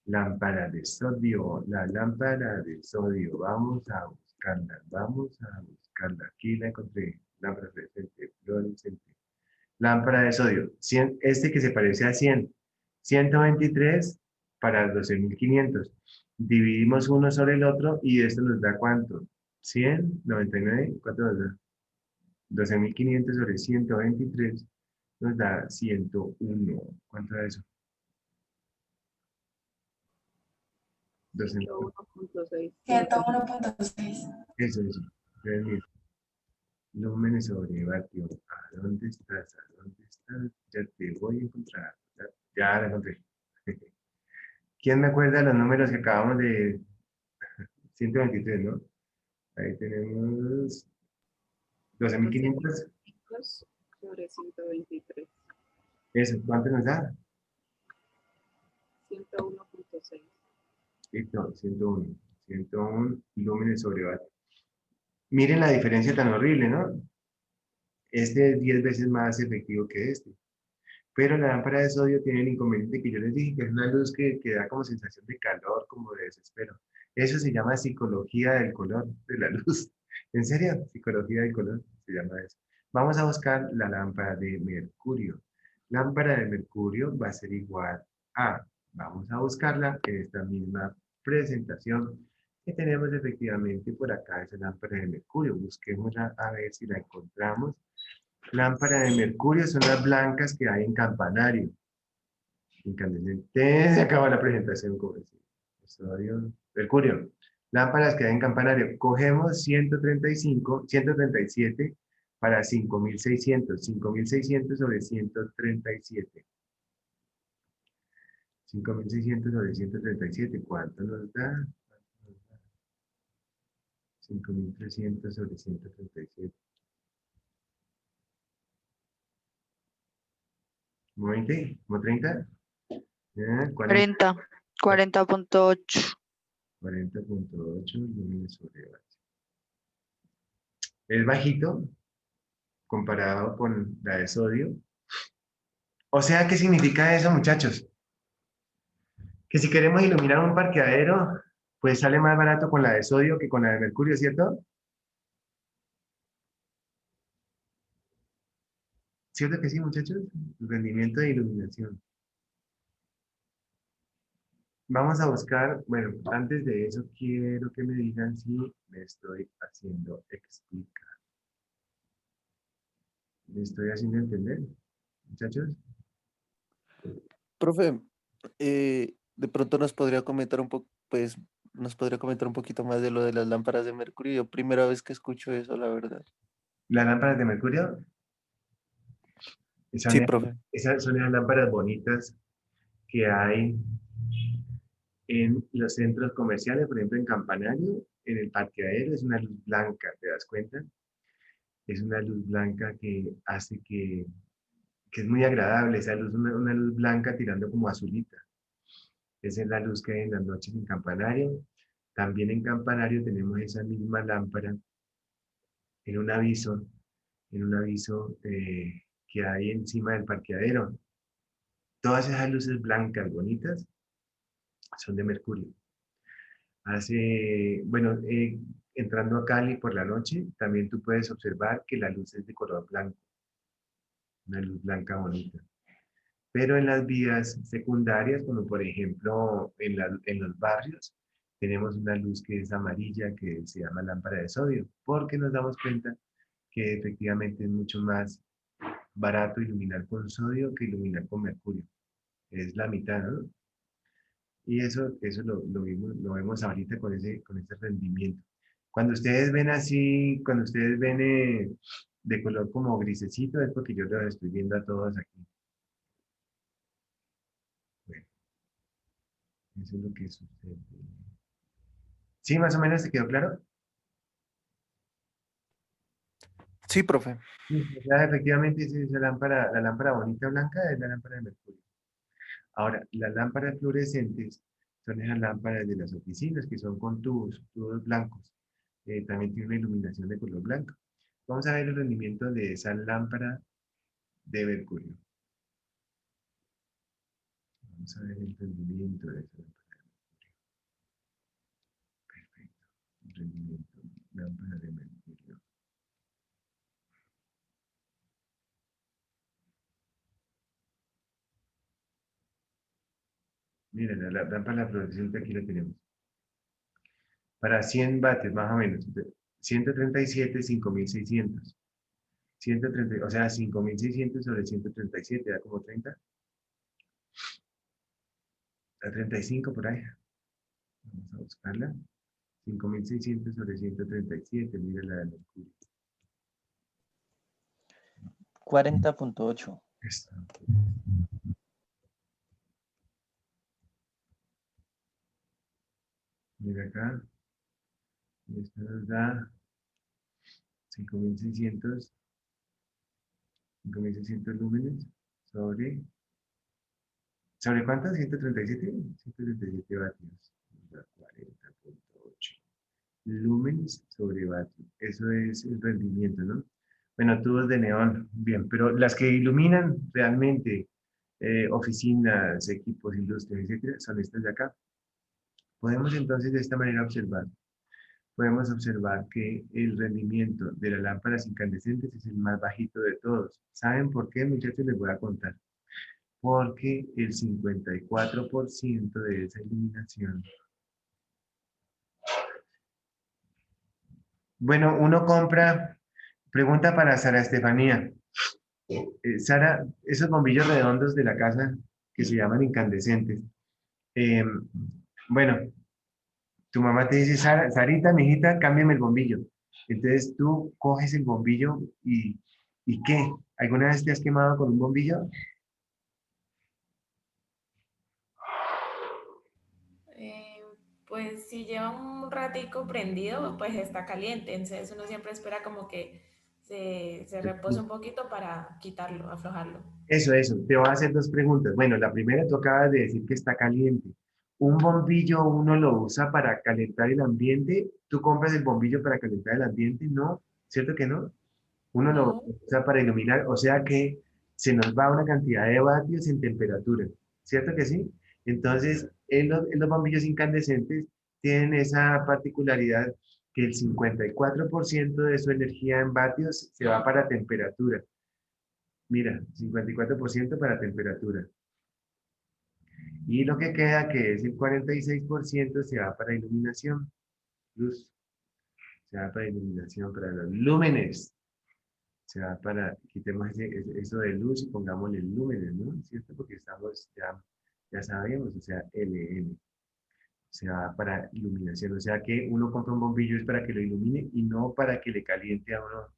Lámpara de sodio, la lámpara de sodio. Vamos a buscarla, vamos a buscarla. Aquí la encontré. Lámpara fluorescente, fluorescente. Lámpara de sodio. 100, este que se parece a 100. 123 para 12.500. Dividimos uno sobre el otro y esto nos da ¿cuánto? 100, 99, ¿cuánto nos da? 12.500 sobre 123 nos da 101. ¿Cuánto da eso? 101.6. 101.6. Eso. Lúmenes sobre vatio. ¿A dónde estás? ¿A dónde estás? Ya te voy a encontrar. Ya la encontré. ¿Quién me acuerda los números que acabamos de 123, ¿no? Ahí tenemos 12.500. Sobre 123. Eso, ¿cuánto nos da? 101.6. Listo, 101. 101 lúmenes sobre vatio. Miren la diferencia tan horrible, ¿no? Este es 10 veces más efectivo que este. Pero la lámpara de sodio tiene el inconveniente que yo les dije, que es una luz que da como sensación de calor, como de desespero. Eso se llama psicología del color de la luz. ¿En serio? Psicología del color se llama eso. Vamos a buscar la lámpara de mercurio. Lámpara de mercurio va a ser igual a, vamos a buscarla en esta misma presentación que tenemos efectivamente por acá, esa lámpara de mercurio. Busquémosla a ver si la encontramos. Lámpara de mercurio son las blancas que hay en campanario. Incandescente. Se acaba la presentación, como decía. Sodio, mercurio. Lámparas que hay en campanario. Cogemos 137 para 5.600. 5.600 sobre 137. 5.600 sobre 137. ¿Cuánto nos da? 5.300 sobre 137. ¿Como 20? ¿Como 30? 40. 40.8. 40.8 lúmenes sobre vatio. Es bajito comparado con la de sodio. O sea, ¿qué significa eso, muchachos? Que si queremos iluminar un parqueadero, pues sale más barato con la de sodio que con la de mercurio, ¿cierto? ¿Cierto que sí, muchachos? El rendimiento de iluminación. Vamos a buscar, bueno, antes de eso quiero que me digan si me estoy haciendo explicar. ¿Me estoy haciendo entender, muchachos? Profe, de pronto nos podría comentar un poco, pues, nos podría comentar un poquito más de lo de las lámparas de mercurio. Yo primera vez que escucho eso, la verdad. ¿Las lámparas de mercurio? Sí, profe. Esas son las lámparas bonitas que hay en los centros comerciales, por ejemplo en Campanario, en el parqueadero, es una luz blanca, ¿te das cuenta? Es una luz blanca que hace que es muy agradable, esa luz, una luz blanca tirando como azulita. Esa es la luz que hay en las noches en Campanario. También en Campanario tenemos esa misma lámpara en un aviso que hay encima del parqueadero. Todas esas luces blancas bonitas son de mercurio. Bueno, entrando a Cali por la noche, también tú puedes observar que la luz es de color blanco. Una luz blanca bonita. Pero en las vías secundarias, como por ejemplo en los barrios, tenemos una luz que es amarilla que se llama lámpara de sodio, porque nos damos cuenta que efectivamente es mucho más barato iluminar con sodio que iluminar con mercurio. Es la mitad, ¿no? Y eso lo vemos ahorita con ese rendimiento. Cuando ustedes ven así, cuando ustedes ven de color como grisecito, es porque yo los estoy viendo a todos aquí. Bueno, eso es lo que sucede. ¿Sí, más o menos te quedó claro? Sí, profe. Sí, o sea, efectivamente esa lámpara, la lámpara bonita blanca es la lámpara de mercurio. Ahora, las lámparas fluorescentes son esas lámparas de las oficinas que son con tubos blancos. También tiene una iluminación de color blanco. Vamos a ver el rendimiento de esa lámpara de mercurio. Vamos a ver el rendimiento de esa lámpara de mercurio. Perfecto. El rendimiento, lámpara de mercurio. Miren, la lámpara fluorescente aquí la tenemos. Para 100 vatios, más o menos. 137, 5600. 130, o sea, 5600 sobre 137, da como 30. A 35 por ahí. Vamos a buscarla. 5600 sobre 137, mira la de mercurio. 40.8. Esta. Mira acá. Esta nos da 5600 lúmenes ¿sobre cuánto? 137. 137 vatios. Nos da 40.8 lúmenes sobre vatio. Eso es el rendimiento, ¿no? Bueno, tubos de neón, bien, pero las que iluminan realmente oficinas, equipos, industrias, etcétera, son estas de acá. Podemos entonces de esta manera podemos observar que el rendimiento de las lámparas incandescentes es el más bajito de todos. ¿Saben por qué, muchachos? Les voy a contar. Porque el 54% de esa iluminación. Bueno, uno compra, pregunta para Sara Estefanía. Sara, esos bombillos redondos de la casa que se llaman incandescentes. Bueno, tu mamá te dice, Sarita, mijita, cámbiame el bombillo. Entonces tú coges el bombillo ¿y qué? ¿Alguna vez te has quemado con un bombillo? Pues si lleva un ratico prendido, pues está caliente. Entonces uno siempre espera como que se repose un poquito para quitarlo, aflojarlo. Eso. Te voy a hacer dos preguntas. Bueno, la primera, tú acabas de decir que está caliente. ¿Un bombillo uno lo usa para calentar el ambiente? ¿Tú compras el bombillo para calentar el ambiente? No, ¿cierto que no? Uno lo usa para iluminar, o sea que se nos va una cantidad de vatios en temperatura, ¿cierto que sí? Entonces, en los bombillos incandescentes tienen esa particularidad que el 54% de su energía en vatios se va para temperatura. Mira, 54% para temperatura. Y lo que queda, que es el 46%, se va para iluminación, luz. Se va para iluminación, para los lúmenes. Se va para, quitemos eso de luz y pongámosle lúmenes, ¿no? ¿Cierto? Porque estamos, ya sabemos, o sea, LN. Se va para iluminación. O sea que uno compra un bombillo es para que lo ilumine y no para que le caliente a uno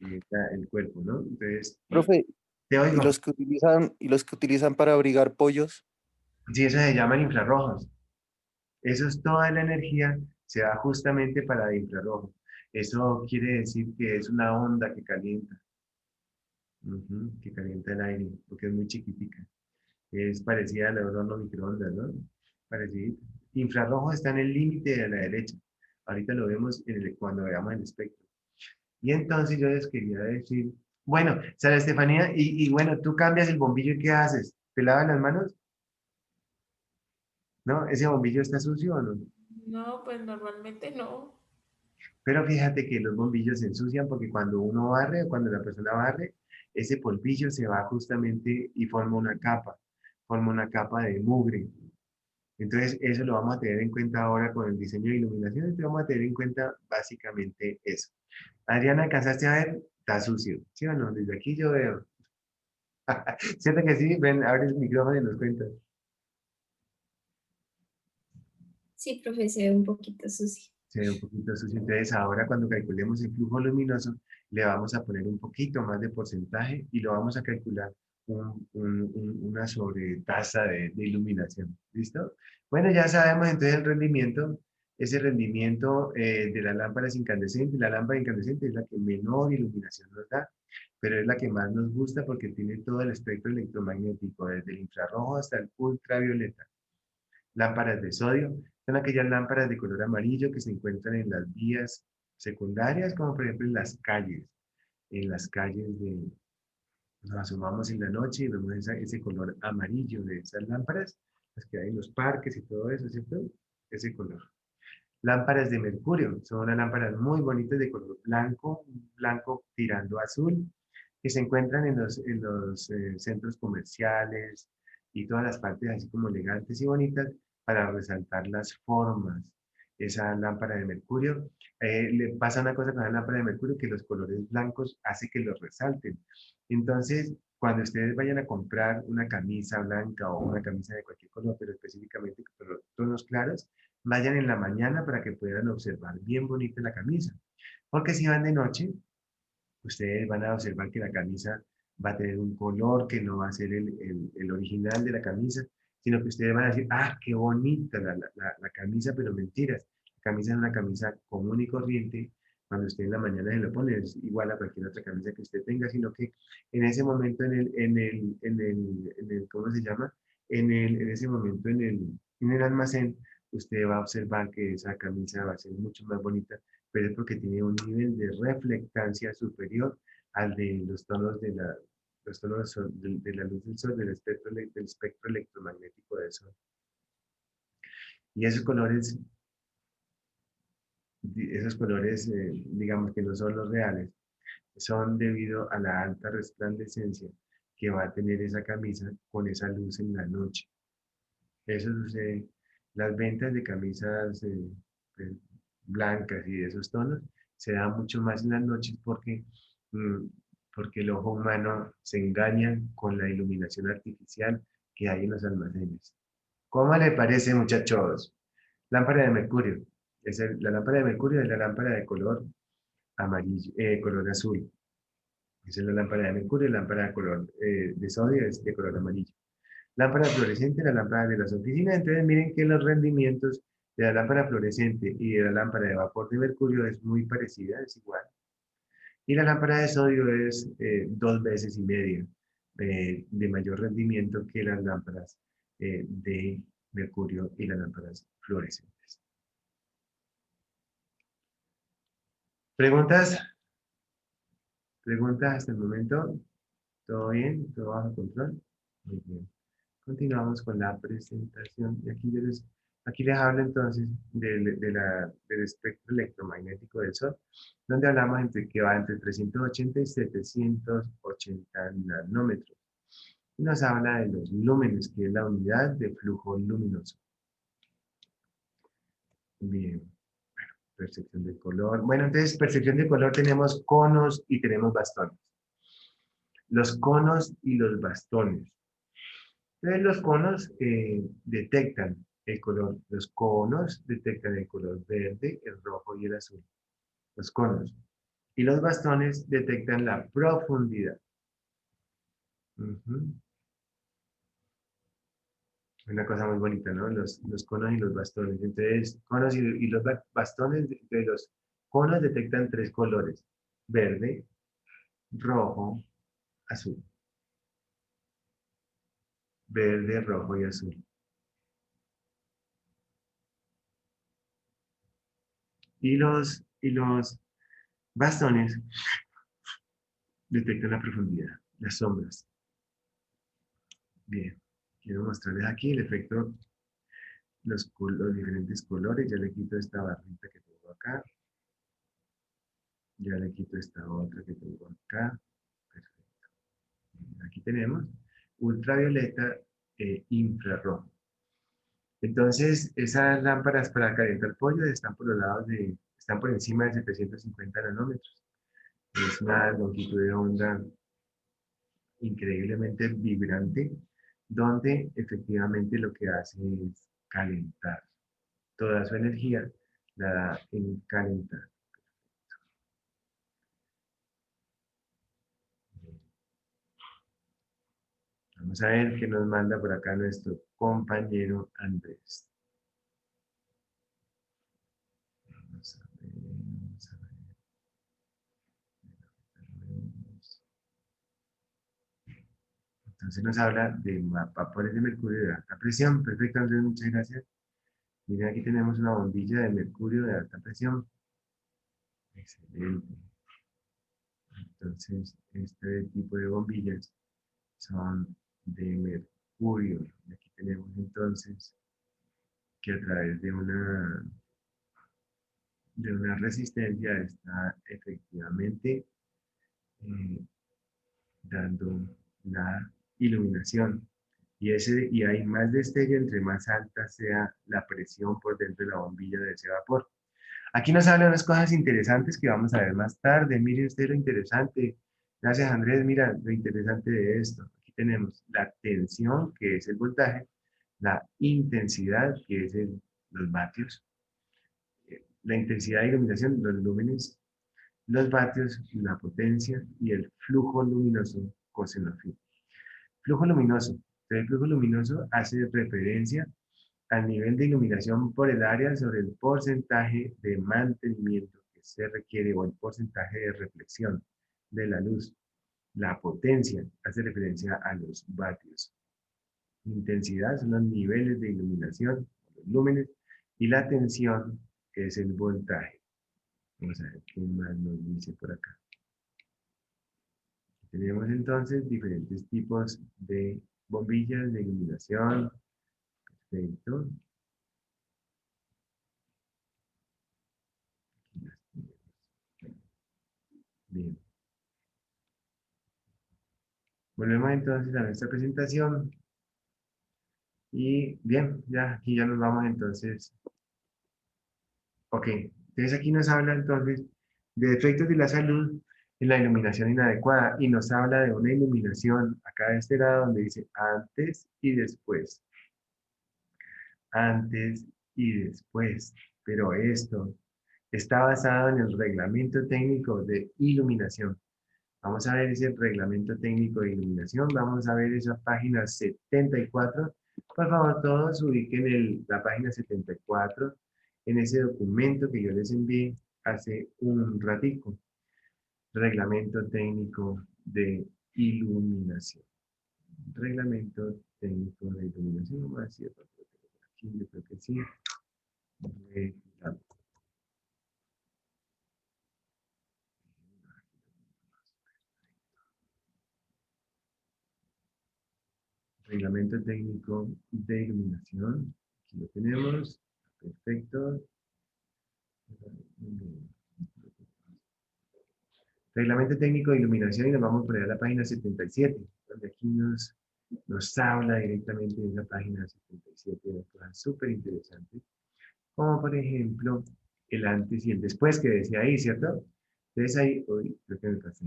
el cuerpo, ¿no? Entonces, Profe, te oigo. ¿y los que utilizan para abrigar pollos? Sí, eso se llaman infrarrojos. Eso es toda la energía, se va justamente para infrarrojo. Eso quiere decir que es una onda que calienta. Que calienta el aire, porque es muy chiquitica. Es parecida al horno microondas, ¿no? Parecido. Infrarrojo está en el límite de la derecha. Ahorita lo vemos cuando veamos el espectro. Y entonces yo les quería decir, bueno, Sara Estefanía, y bueno, tú cambias el bombillo y ¿qué haces? ¿Te lavas las manos? ¿No? ¿Ese bombillo está sucio o no? No, pues normalmente no. Pero fíjate que los bombillos se ensucian porque cuando uno barre o cuando la persona barre, ese polvillo se va justamente y forma una capa de mugre. Entonces, eso lo vamos a tener en cuenta ahora con el diseño de iluminación. Entonces, vamos a tener en cuenta básicamente eso. Adriana, ¿alcanzaste a ver? Está sucio, ¿sí o no? Desde aquí yo veo. ¿Cierto que sí? Ven, abre el micrófono y nos cuentas. Sí, profe, se ve un poquito sucio. Se ve un poquito sucio. Entonces, ahora cuando calculemos el flujo luminoso, le vamos a poner un poquito más de porcentaje y lo vamos a calcular una sobretasa de iluminación. ¿Listo? Bueno, ya sabemos entonces el rendimiento. Ese rendimiento de las lámparas incandescentes. La lámpara incandescente es la que menor iluminación nos da, pero es la que más nos gusta porque tiene todo el espectro electromagnético, desde el infrarrojo hasta el ultravioleta. Lámparas de sodio son aquellas lámparas de color amarillo que se encuentran en las vías secundarias, como por ejemplo en las calles. En las calles nos asomamos en la noche y vemos ese color amarillo de esas lámparas, las que hay en los parques y todo eso, ¿cierto? Ese color. Lámparas de mercurio, son unas lámparas muy bonitas de color blanco, blanco tirando a azul, que se encuentran en los centros comerciales y todas las partes así como elegantes y bonitas para resaltar las formas. Esa lámpara de mercurio, le pasa una cosa con la lámpara de mercurio, que los colores blancos hace que los resalten. Entonces, cuando ustedes vayan a comprar una camisa blanca o una camisa de cualquier color, pero específicamente con tonos claros, vayan en la mañana para que puedan observar bien bonita la camisa. Porque si van de noche, ustedes van a observar que la camisa va a tener un color que no va a ser el original de la camisa, sino que ustedes van a decir, ah, qué bonita la camisa, pero mentiras. La camisa es una camisa común y corriente. Cuando usted en la mañana se lo pone, es igual a cualquier otra camisa que usted tenga, sino que en ese momento ¿cómo se llama? En ese momento en el almacén, usted va a observar que esa camisa va a ser mucho más bonita, pero es porque tiene un nivel de reflectancia superior al de los tonos los tonos de la luz del sol, del espectro electromagnético del sol. Y esos colores, digamos que no son los reales, son debido a la alta resplandecencia que va a tener esa camisa con esa luz en la noche. Eso sucede. Las ventas de camisas pues, blancas y de esos tonos se dan mucho más en las noches mm, porque el ojo humano se engaña con la iluminación artificial que hay en los almacenes. ¿Cómo le parece, muchachos? Lámpara de mercurio. La lámpara de mercurio es la lámpara de color amarillo, color azul. Esa es la lámpara de mercurio, la lámpara de color de sodio es de color amarillo. Lámpara fluorescente, la lámpara de las oficinas. Entonces miren que los rendimientos de la lámpara fluorescente y de la lámpara de vapor de mercurio es muy parecida, es igual. Y la lámpara de sodio es 2 veces y media de mayor rendimiento que las lámparas de mercurio y las lámparas fluorescentes. ¿Preguntas? ¿Preguntas hasta el momento? ¿Todo bien? ¿Todo bajo control? Muy bien. Continuamos con la presentación. Y aquí les hablo entonces del espectro electromagnético del Sol, donde hablamos que va entre 380 y 780 nanómetros. Y nos habla de los lúmenes, que es la unidad de flujo luminoso. Bien. Bueno, percepción del color. Bueno, entonces, percepción del color tenemos conos y tenemos bastones. Los conos y los bastones. Entonces los conos detectan el color. Los conos detectan el color verde, el rojo y el azul. Los conos. Y los bastones detectan la profundidad. Una cosa muy bonita, ¿no? Los conos y los bastones. Entonces, conos y los bastones, de los conos detectan 3 colores. Verde, rojo, azul. Verde, rojo y azul. Y los bastones detectan la profundidad, las sombras. Bien, quiero mostrarles aquí el efecto, los diferentes colores. Ya le quito esta barrita que tengo acá. Ya le quito esta otra que tengo acá. Perfecto. Aquí tenemos ultravioleta e infrarrojo. Entonces, esas lámparas para calentar pollo están por los lados están por encima de 750 nanómetros. Es una longitud de onda increíblemente vibrante, donde efectivamente lo que hace es calentar. Toda su energía la da en calentar. Vamos a ver qué nos manda por acá nuestro compañero Andrés. Vamos a ver, vamos a ver. Entonces nos habla de vapores de mercurio de alta presión. Perfecto, Andrés, muchas gracias. Miren, aquí tenemos una bombilla de mercurio de alta presión. Excelente. Entonces, este tipo de bombillas son de mercurio. Y aquí tenemos entonces que a través de una resistencia está efectivamente dando la iluminación. Y hay más destello entre más alta sea la presión por dentro de la bombilla de ese vapor. Aquí nos hablan unas cosas interesantes que vamos a ver más tarde. Mire usted lo interesante. Gracias, Andrés. Mira lo interesante de esto. Aquí tenemos la tensión, que es el voltaje, la intensidad, que es los vatios, la intensidad de iluminación, los lúmenes, los vatios, la potencia y el flujo luminoso coseno phi. Flujo luminoso. El flujo luminoso hace referencia al nivel de iluminación por el área sobre el porcentaje de mantenimiento que se requiere o el porcentaje de reflexión de la luz. La potencia hace referencia a los vatios. Intensidad son los niveles de iluminación, los lúmenes, y la tensión es el voltaje. Vamos a ver qué más nos dice por acá. Tenemos entonces diferentes tipos de bombillas de iluminación. Perfecto. Bien. Volvemos entonces a nuestra presentación. Y bien, ya aquí ya nos vamos entonces. Ok, entonces aquí nos habla entonces de efectos de la salud en la iluminación inadecuada y nos habla de una iluminación acá de este lado donde dice antes y después. Antes y después. Pero esto está basado en el reglamento técnico de iluminación. Vamos a ver ese reglamento técnico de iluminación. Vamos a ver esa página 74. Por favor, todos ubiquen la página 74 en ese documento que yo les envié hace un ratico. Reglamento técnico de iluminación. Reglamento técnico de iluminación. Vamos a decir, aquí yo creo que sí. Reglamento técnico de iluminación. Aquí lo tenemos. Perfecto. Reglamento técnico de iluminación y nos vamos a poner a la página 77, donde aquí nos habla directamente de la página 77 de cosas súper interesantes, como por ejemplo el antes y el después que decía ahí, ¿cierto? Entonces ahí, uy, creo que me pasé.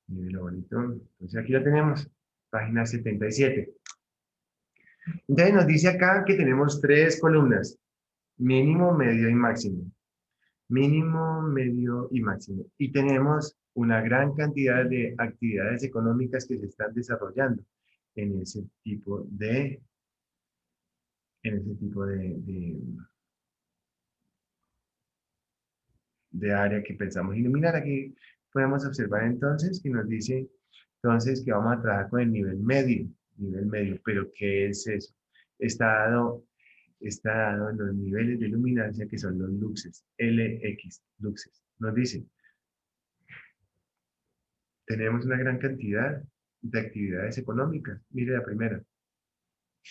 Miren lo bonito. Entonces aquí lo tenemos, página 77. Entonces nos dice acá que tenemos tres columnas, mínimo, medio y máximo. Mínimo, medio y máximo. Y tenemos una gran cantidad de actividades económicas que se están desarrollando en ese tipo de área que pensamos iluminar. Aquí podemos observar entonces que nos dice entonces que vamos a trabajar con el nivel medio, pero ¿qué es eso? Está dado en los niveles de luminancia que son los luxes, LX, luxes. Nos dice, tenemos una gran cantidad de actividades económicas. Mire la primera.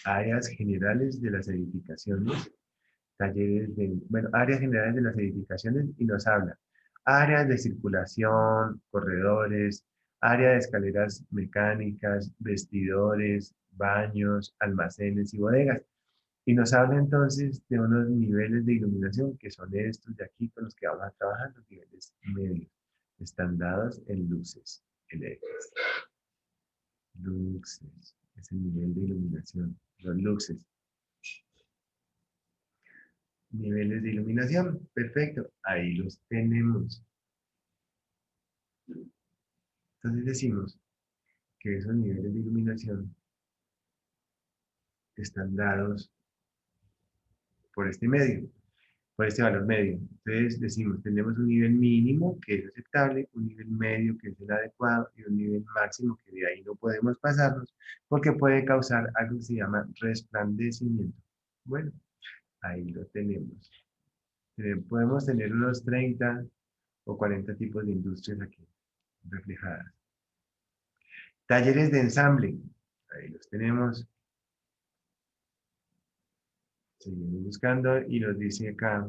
áreas generales de las edificaciones, talleres de, bueno, áreas generales de las edificaciones y nos habla áreas de circulación, corredores, área de escaleras mecánicas, vestidores, baños, almacenes y bodegas. Y nos habla entonces de unos niveles de iluminación que son estos de aquí con los que vamos a trabajar, los niveles medios. Están dados en luces eléctricas. Luxes, es el nivel de iluminación, los luxes. Niveles de iluminación, perfecto, ahí los tenemos. Entonces decimos que esos niveles de iluminación están dados por este medio, por este valor medio. Entonces decimos, tenemos un nivel mínimo que es aceptable, un nivel medio que es el adecuado y un nivel máximo que de ahí no podemos pasarnos porque puede causar algo que se llama resplandecimiento. Bueno, ahí lo tenemos. Podemos tener unos 30 o 40 tipos de industrias aquí reflejadas. Talleres de ensamble, ahí los tenemos. Seguimos buscando y nos dice acá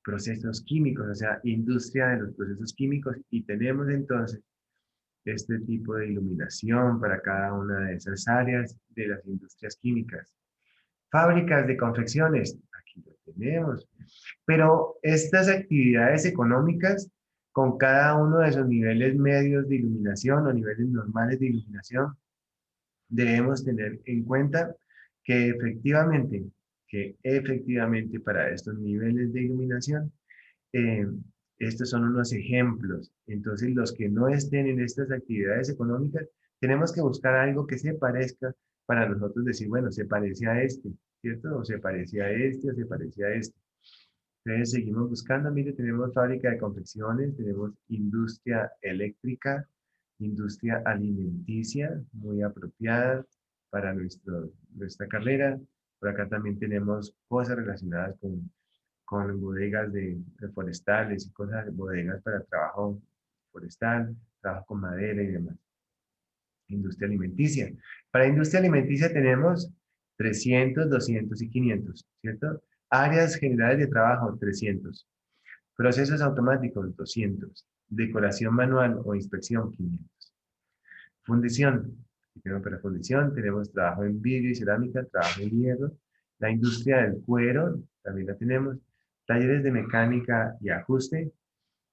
procesos químicos, o sea, industria de los procesos químicos y tenemos entonces este tipo de iluminación para cada una de esas áreas de las industrias químicas. Fábricas de confecciones, aquí lo tenemos. Pero estas actividades económicas, con cada uno de esos niveles medios de iluminación o niveles normales de iluminación, debemos tener en cuenta que efectivamente para estos niveles de iluminación, eh, estos son unos ejemplos. Entonces, los que no estén en estas actividades económicas, tenemos que buscar algo que se parezca para nosotros decir, bueno, se parece a este, ¿cierto? O se parece a este, o se parece a este. Entonces, seguimos buscando. Mire, tenemos fábrica de confecciones, tenemos industria eléctrica, industria alimenticia, muy apropiada para nuestra carrera. Por acá también tenemos cosas relacionadas con bodegas de forestales y cosas, bodegas para trabajo forestal, trabajo con madera y demás. Industria alimenticia. Para industria alimenticia tenemos 300, 200 y 500, ¿cierto? Áreas generales de trabajo, 300. Procesos automáticos, 200. Decoración manual o inspección, 500. Fundición. Para fundición tenemos trabajo en vidrio y cerámica, trabajo en hierro. La industria del cuero, también la tenemos. Talleres de mecánica y ajuste.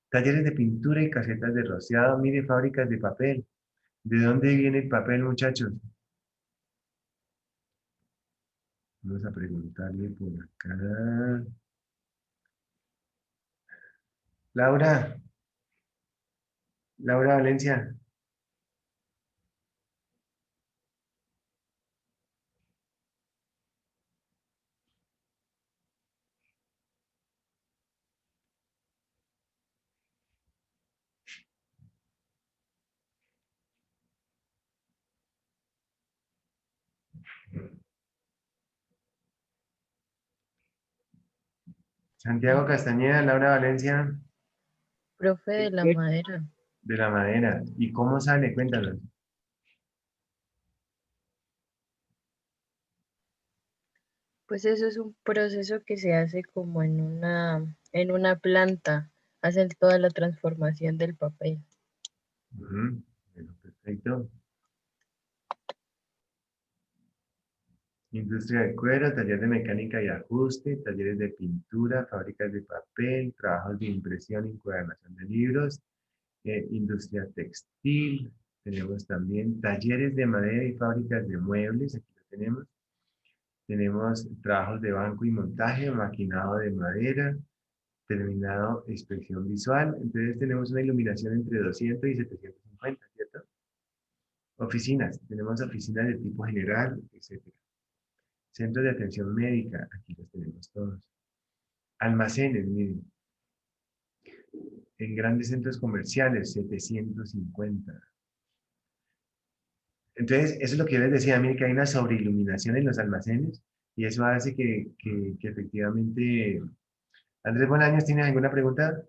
Talleres de pintura y casetas de rociado. Mire, fábricas de papel. ¿De dónde viene el papel, muchachos? Vamos a preguntarle por acá. Laura. Laura Valencia. Santiago Castañeda, Laura Valencia. Profe de la madera. De la madera. ¿Y cómo sale? Cuéntanos. Pues eso es un proceso que se hace como en una planta. Hacen toda la transformación del papel. Bueno, perfecto. Industria de cuero, taller de mecánica y ajuste, talleres de pintura, fábricas de papel, trabajos de impresión y encuadernación de libros, industria textil, tenemos también talleres de madera y fábricas de muebles, aquí lo tenemos. Tenemos trabajos de banco y montaje, maquinado de madera, terminado inspección visual. Entonces tenemos una iluminación entre 200 y 750, ¿cierto? Oficinas, tenemos oficinas de tipo general, etc. Centros de atención médica, aquí los tenemos todos. Almacenes, miren. En grandes centros comerciales, 750. Entonces, eso es lo que yo les decía, miren que hay una sobreiluminación en los almacenes y eso hace que efectivamente... Andrés Bolaños, ¿tienes alguna pregunta?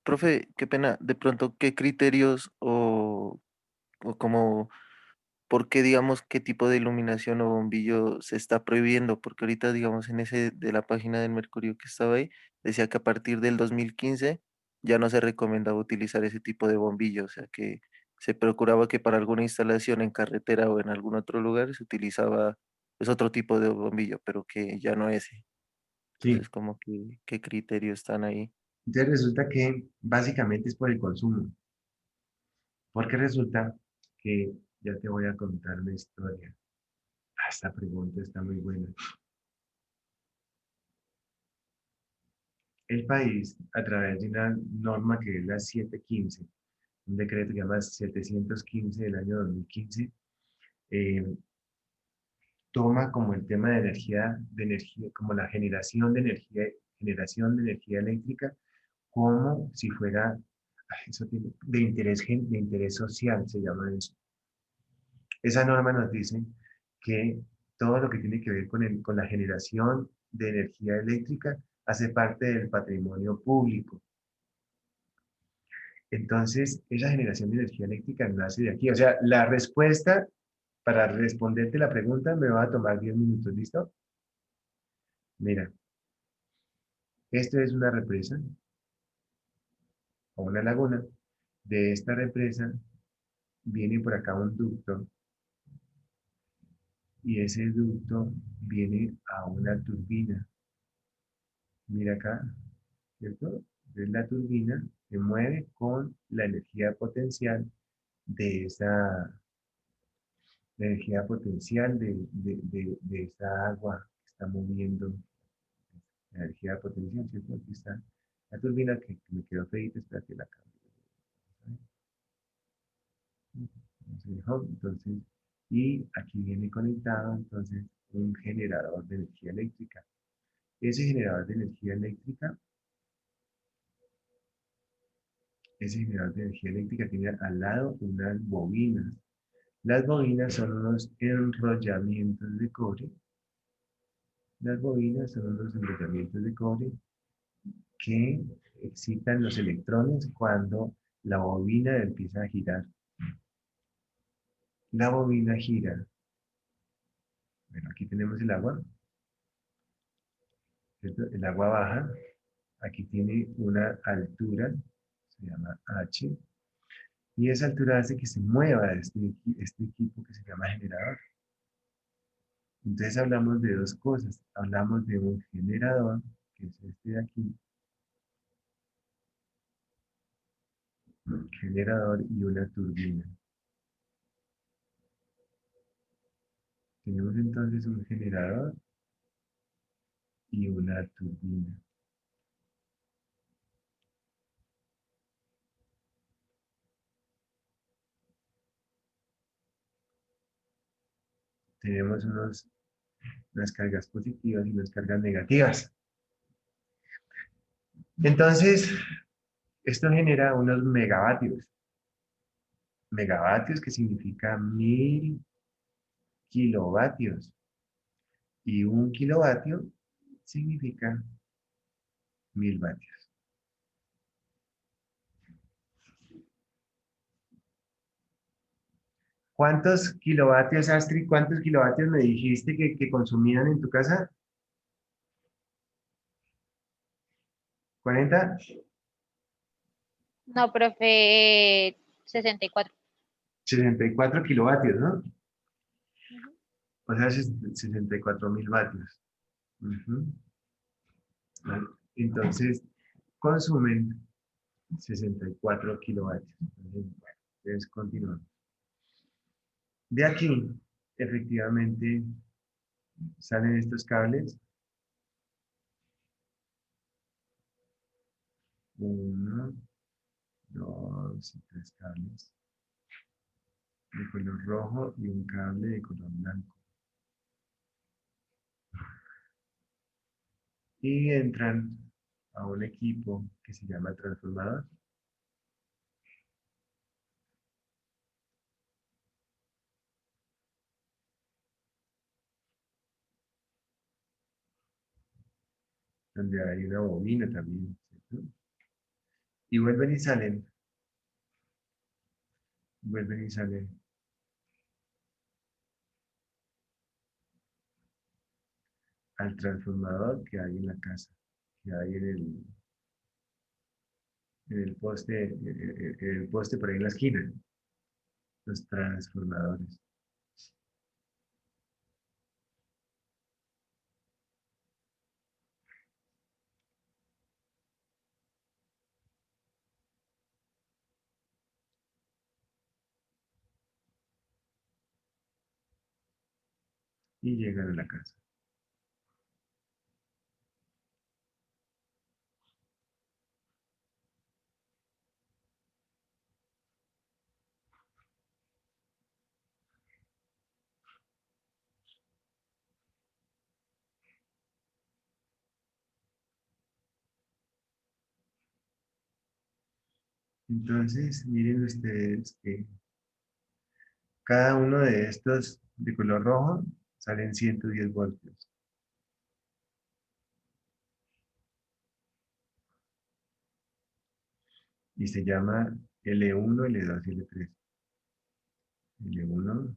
Profe, qué pena, de pronto, ¿qué criterios o como ¿por qué, digamos, qué tipo de iluminación o bombillo se está prohibiendo? Porque ahorita, digamos, en ese de la página del Mercurio que estaba ahí, decía que a partir del 2015 ya no se recomendaba utilizar ese tipo de bombillo, o sea que se procuraba que para alguna instalación en carretera o en algún otro lugar se utilizaba pues otro tipo de bombillo, pero que ya no ese. Sí, Entonces, como que, ¿qué criterios están ahí? entonces resulta que básicamente es por el consumo, porque resulta que, ya te voy a contar la historia. Esta pregunta está muy buena. El país, a través de una norma que es la 715, un decreto que se llama 715 del año 2015, eh, toma como el tema de energía, como la generación de energía eléctrica, como si fuera, eso tiene, de interés social, se llama eso. Esa norma nos dice que todo lo que tiene que ver con la generación de energía eléctrica hace parte del patrimonio público. Entonces, esa generación de energía eléctrica nace de aquí. O sea, la respuesta para responderte la pregunta me va a tomar 10 minutos, ¿listo? Mira, esto es una represa o una laguna. De esta represa viene por acá un ducto y ese ducto viene a una turbina. Mira acá, ¿cierto? Entonces la turbina se mueve con la energía potencial de esa, la energía potencial de esa agua que está moviendo, la energía potencial, ¿cierto? Aquí está la turbina que me quedó feita, espera que la cambie. Entonces, y aquí viene conectado entonces un generador de energía eléctrica. Ese generador de energía eléctrica, ese generador de energía eléctrica tiene al lado unas bobinas. Las bobinas son unos enrollamientos de cobre. Las bobinas son unos enrollamientos de cobre que excitan los electrones cuando la bobina empieza a girar. La bobina gira. Bueno, aquí tenemos el agua, ¿cierto? El agua baja. Aquí tiene una altura, se llama H, y esa altura hace que se mueva este equipo que se llama generador. Entonces hablamos de dos cosas. Hablamos de un generador, que es este de aquí, un generador y una turbina. Tenemos entonces un generador y una turbina. Tenemos unas cargas positivas y unas cargas negativas. Entonces, esto genera unos megavatios. Megavatios que significa 1000 kilovatios. Y un kilovatio significa 1000 vatios. ¿Cuántos kilovatios, Astrid? ¿Cuántos kilovatios me dijiste que consumían en tu casa? ¿40? No, profe, 64. 64 kilovatios, ¿no? O sea, 64.000 vatios. Ujú. Vale. Entonces, consumen 64 kilovatios. Entonces, continuamos. De aquí, efectivamente, salen estos cables. 1, 2 y 3 cables de color rojo y un cable de color blanco. Y entran a un equipo que se llama transformador. Donde hay una bobina también, ¿cierto? Y vuelven y salen. Vuelven y salen al transformador que hay en la casa, que hay en el poste por ahí en la esquina, los transformadores. Y llegan a la casa. Entonces, miren ustedes que cada uno de estos de color rojo salen 110 voltios. Y se llama L1, L2 y L3. L1,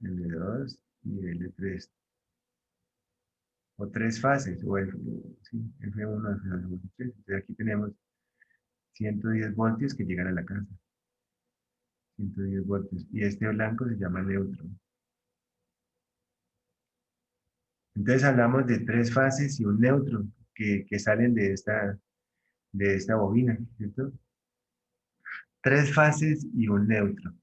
L2 y L3. O tres fases, o sí, F1, F2, F3. Entonces aquí tenemos 110 voltios que llegan a la casa. 110 voltios. Y este blanco se llama neutro. Entonces hablamos de tres fases y un neutro que salen de esta bobina, ¿cierto? Tres fases y un neutro.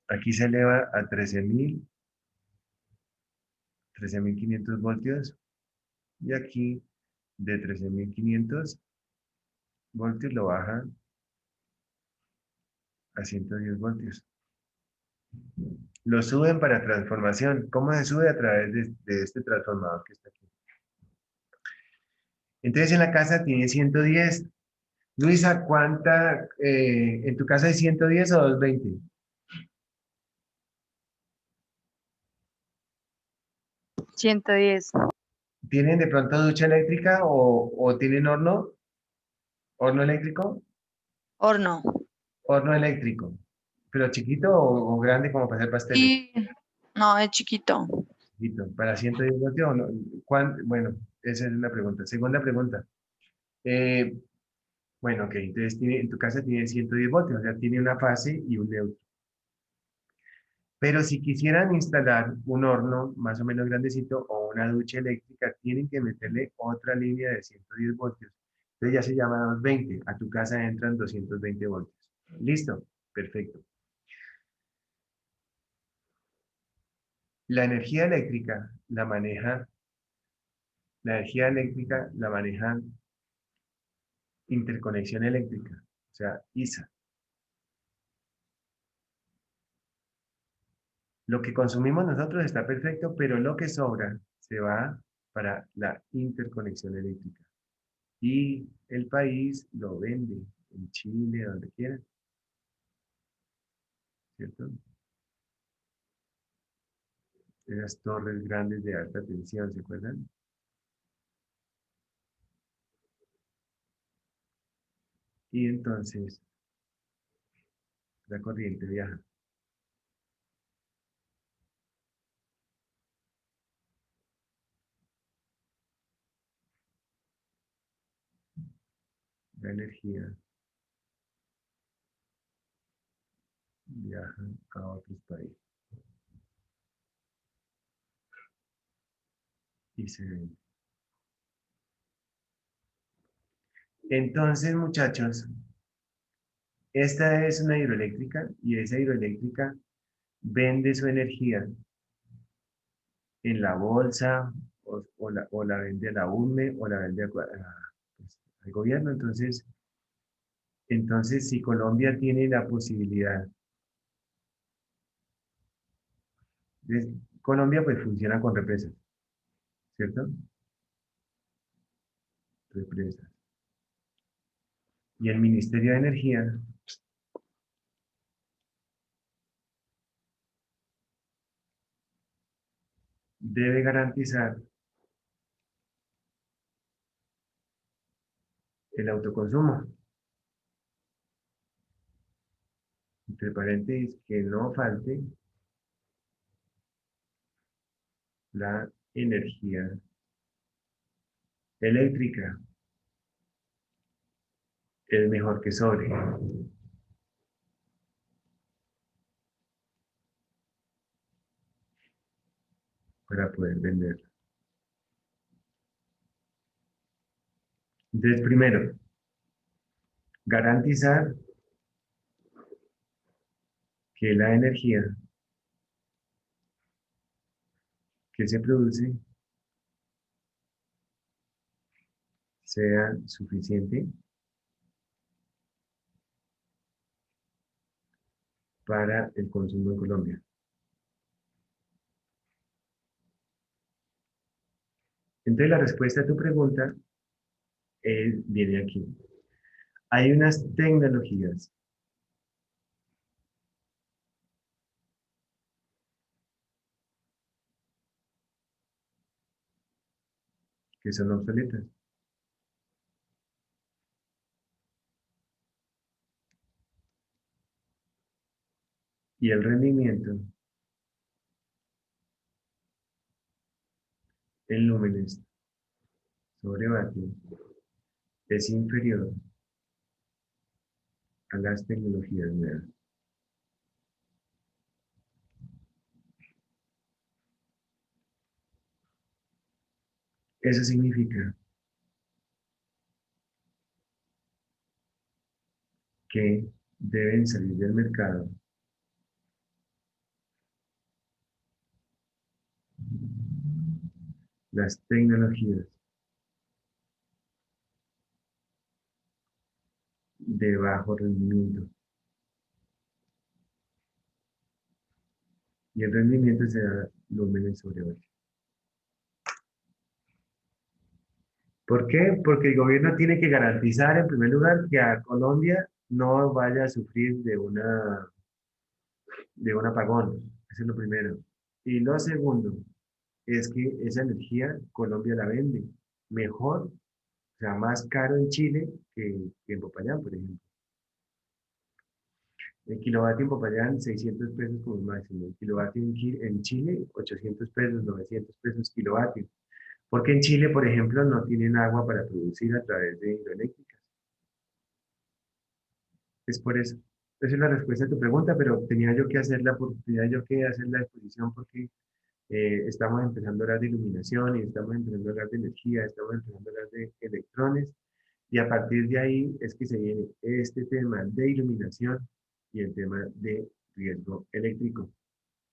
Aquí se eleva a 13.500 voltios y aquí de 13.500 voltios lo baja a 110 voltios. Lo suben para transformación. ¿Cómo se sube? A través de este transformador que está aquí. Entonces en la casa tiene 110. Luisa, ¿cuánta? ¿En tu casa hay 110 o 220? 110. ¿Tienen de pronto ducha eléctrica o tienen horno? ¿Horno eléctrico? Horno. Horno eléctrico. ¿Pero chiquito o grande como para hacer pasteles? Y no, es chiquito. Chiquito. ¿Para 110 voltios o no? Bueno, esa es una pregunta. Segunda pregunta. Bueno, ok, entonces en tu casa tiene 110 voltios, o sea, tiene una fase y un neutro. Pero si quisieran instalar un horno más o menos grandecito o una ducha eléctrica, tienen que meterle otra línea de 110 voltios. Entonces ya se llama 220. A tu casa entran 220 voltios. ¿Listo? Perfecto. La energía eléctrica la maneja interconexión eléctrica, o sea, ISA. Lo que consumimos nosotros está perfecto, pero lo que sobra se va para la interconexión eléctrica. Y el país lo vende en Chile, donde quiera. ¿Cierto? Esas torres grandes de alta tensión, ¿se acuerdan? Y entonces la corriente viaja. La energía viaja a otros países. Y se vende. Entonces, muchachos, esta es una hidroeléctrica y esa hidroeléctrica vende su energía en la bolsa o la vende a la UNME o la vende pues, al gobierno. Entonces, si Colombia tiene la posibilidad, Colombia pues funciona con represas, ¿cierto? Represas. Y el Ministerio de Energía debe garantizar el autoconsumo. Entre paréntesis, que no falte la energía eléctrica es mejor que sobre. Para poder venderla. Entonces, primero, garantizar que la energía que se produce sea suficiente para el consumo en Colombia. Entonces, la respuesta a tu pregunta viene aquí. Hay unas tecnologías que son obsoletas. Y el rendimiento en lúmenes sobre vatio es inferior a las tecnologías nuevas. Eso significa que deben salir del mercado las tecnologías de bajo rendimiento. Y el rendimiento se da lúmenes sobre vatio. ¿Por qué? Porque el gobierno tiene que garantizar, en primer lugar, que a Colombia no vaya a sufrir de un apagón. Eso es lo primero. Y lo segundo es que esa energía Colombia la vende mejor, o sea, más caro en Chile que en Popayán, por ejemplo. El kilovatio en Popayán, 600 pesos como máximo. El kilovatio en Chile, 800 pesos, 900 pesos kilovatio. Porque en Chile, por ejemplo, no tienen agua para producir a través de hidroeléctricas. Es por eso. Esa es la respuesta a tu pregunta, pero tenía yo que hacer la exposición porque estamos empezando a hablar de iluminación y estamos empezando a hablar de energía, estamos empezando a hablar de electrones y a partir de ahí es que se viene este tema de iluminación y el tema de riesgo eléctrico.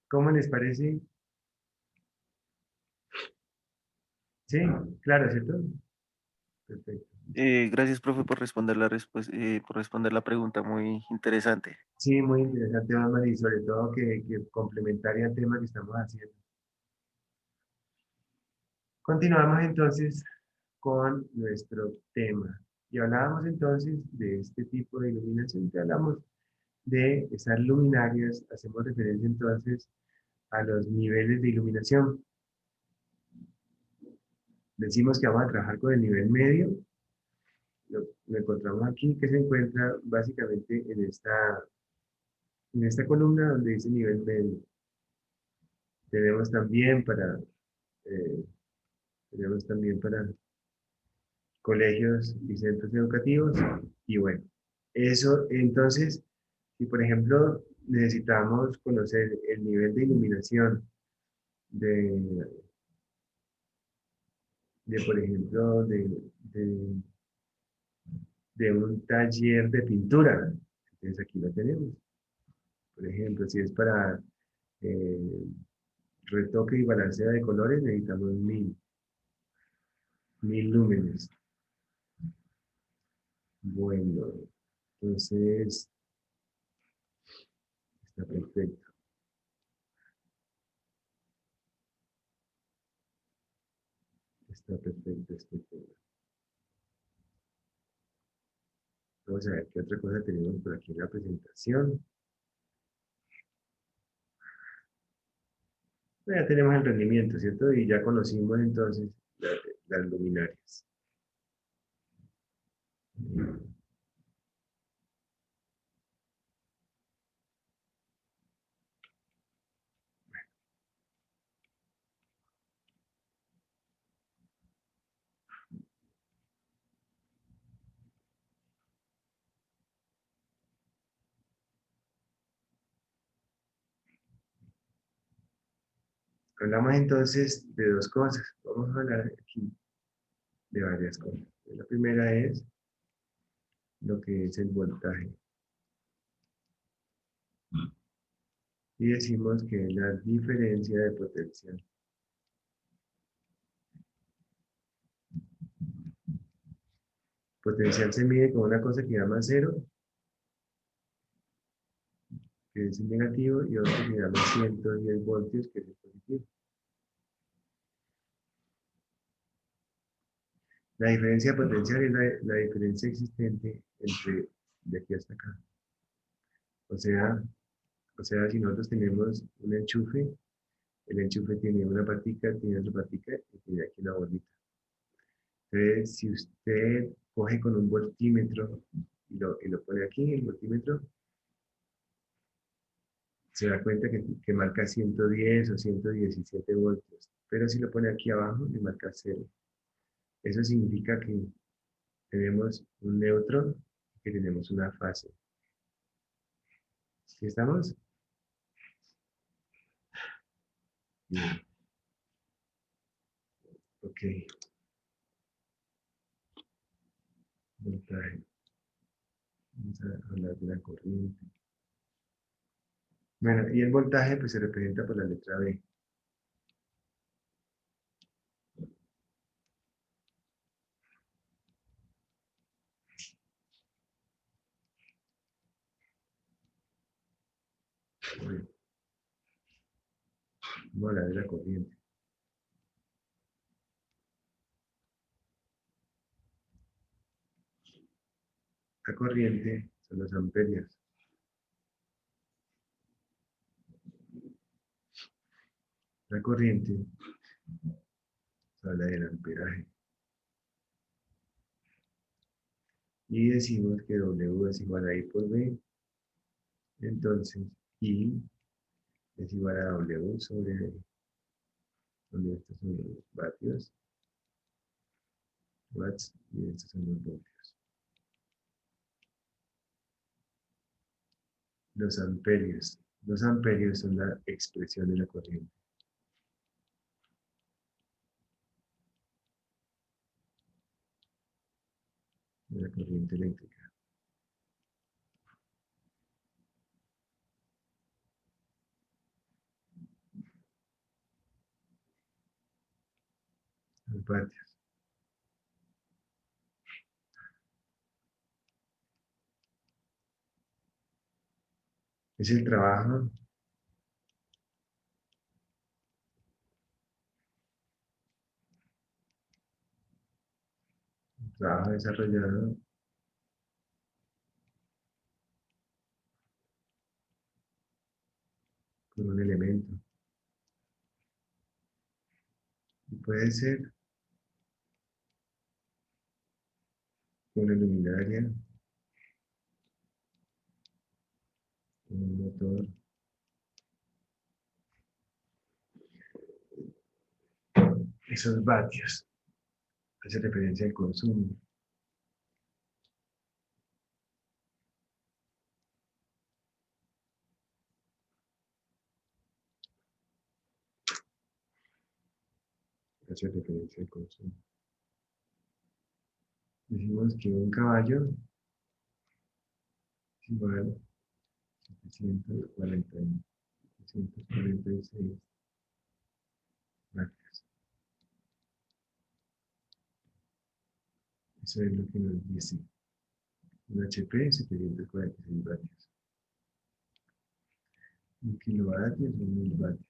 ¿Cómo les parece? Sí, claro, ¿cierto? Perfecto. Gracias, profe, por responder por responder la pregunta, muy interesante. Sí, muy interesante, Omar, y sobre todo que complementaria al tema que estamos haciendo. Continuamos entonces con nuestro tema. Y hablábamos entonces de este tipo de iluminación, que hablamos de esas luminarias, hacemos referencia entonces a los niveles de iluminación. Decimos que vamos a trabajar con el nivel medio, lo encontramos aquí, que se encuentra básicamente en esta columna donde dice nivel medio. Tenemos también eh, tenemos también para colegios y centros educativos. Y bueno, eso entonces, si por ejemplo necesitamos conocer el nivel de iluminación de, por ejemplo, de un taller de pintura, entonces aquí lo tenemos. Por ejemplo, si es para eh, retoque y balanceo de colores, necesitamos 1000 lúmenes. Bueno, entonces está perfecto. Está perfecto este tema. Vamos a ver qué otra cosa tenemos por aquí en la presentación. Ya tenemos el rendimiento, ¿cierto? Y ya conocimos entonces las luminarias. Hablamos entonces de dos cosas. Vamos a hablar aquí de varias cosas. La primera es lo que es el voltaje. Y decimos que es la diferencia de potencial. Potencial se mide con una cosa que llama cero, que es el negativo, y otro que llama 110 voltios, que es el positivo. La diferencia potencial es la diferencia existente entre de aquí hasta acá. O sea, si nosotros tenemos un enchufe, el enchufe tiene una patica, tiene otra patica y tiene aquí una bolita. Entonces, si usted coge con un voltímetro y lo pone aquí, el voltímetro, se da cuenta que marca 110 o 117 voltios. Pero si lo pone aquí abajo, le marca 0. Eso significa que tenemos un neutrón y que tenemos una fase. ¿Sí estamos? Bien. Ok. Voltaje. Vamos a hablar de la corriente. Bueno, y el voltaje pues se representa por la letra B. Bueno, vamos a hablar de la corriente. La corriente son los amperios. La corriente se habla del amperaje. Y decimos que W es igual a I por B. Entonces, I es igual a W sobre B. Donde estos son los vatios, watts, y estos son los voltios. Los amperios. Los amperios son la expresión de la corriente. De la corriente eléctrica. Los vatios. Es el trabajo desarrollado por un elemento. Y puede ser una luminaria, un motor, esos vatios. Hace referencia al consumo. Hace referencia al consumo. Decimos que un caballo es igual a 746 vatios. Eso es lo que nos dice. Un HP, 746 vatios. Un kilovatio son 1000 vatios.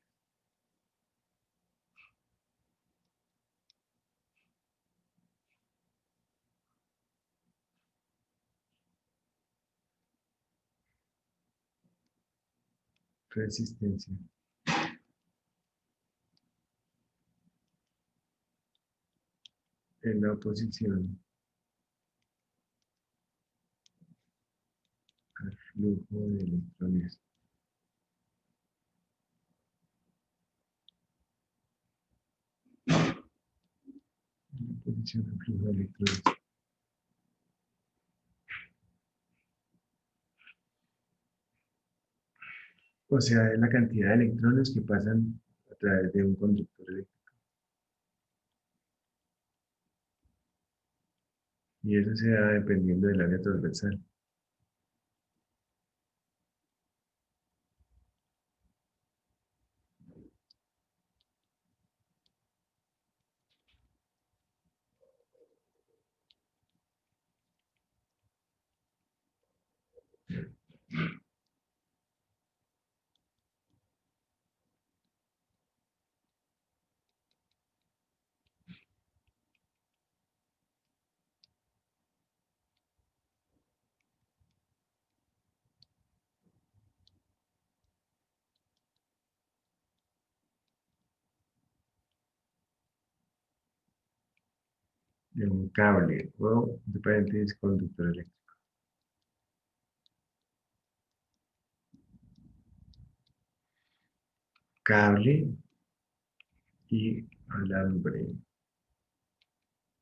Resistencia. En la oposición al flujo de electrones. En oposición al flujo de electrones. O sea, es la cantidad de electrones que pasan a través de un conductor eléctrico. Y eso se da dependiendo del área transversal. De un cable o, de paréntesis, conductor eléctrico. Cable y alambre.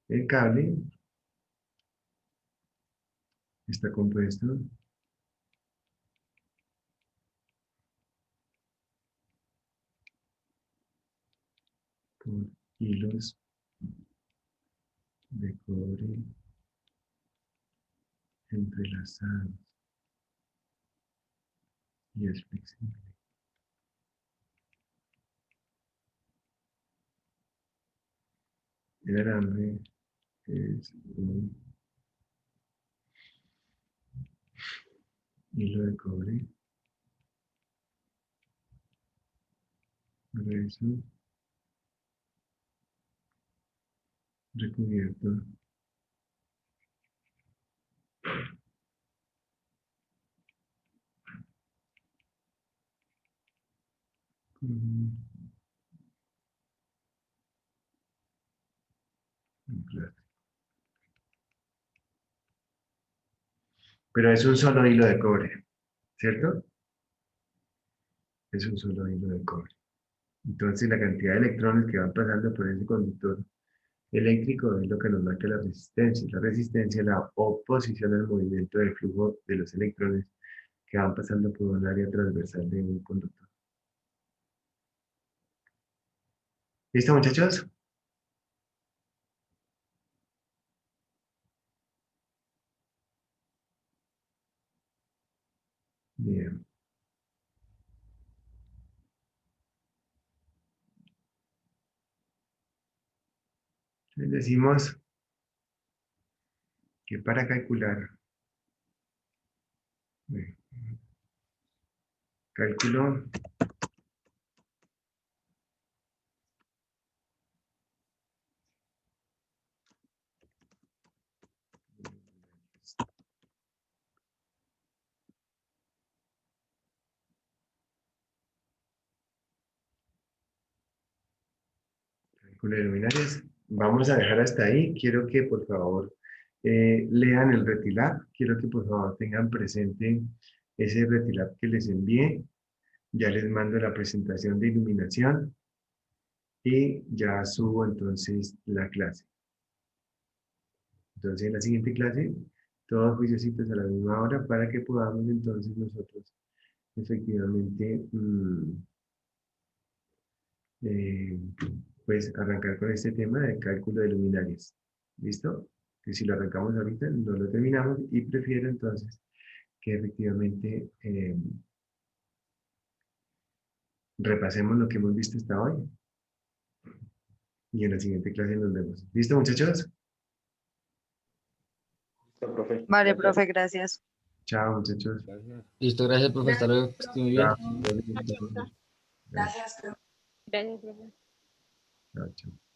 El cable está compuesto por hilos de cobre entrelazados y es flexible. El alambre es un hilo de cobre grueso recubierto con un plástico. Pero es un solo hilo de cobre, ¿cierto? Es un solo hilo de cobre. Entonces la cantidad de electrones que van pasando por ese conductor eléctrico es lo que nos marca la resistencia. La resistencia es la oposición al movimiento del flujo de los electrones que van pasando por un área transversal de un conductor. ¿Listo, muchachos? Bien. Les decimos que para calcular cálculo de luminarias. Vamos a dejar hasta ahí. Quiero que por favor lean el Retilab. Quiero que por favor tengan presente ese Retilab que les envié. Ya les mando la presentación de iluminación y ya subo entonces la clase. Entonces en la siguiente clase, todos juiciositos a la misma hora para que podamos entonces nosotros efectivamente pues arrancar con este tema de cálculo de luminarias. ¿Listo? Que si lo arrancamos ahorita no lo terminamos y prefiero entonces que efectivamente repasemos lo que hemos visto hasta hoy. Y en la siguiente clase nos vemos. ¿Listo, muchachos? Listo, profe. Vale, Gracias. profe, gracias. Chao, muchachos. Listo, gracias, profe. Hasta luego. Que esté muy bien. Chao. Gracias, profe. Chao, chao.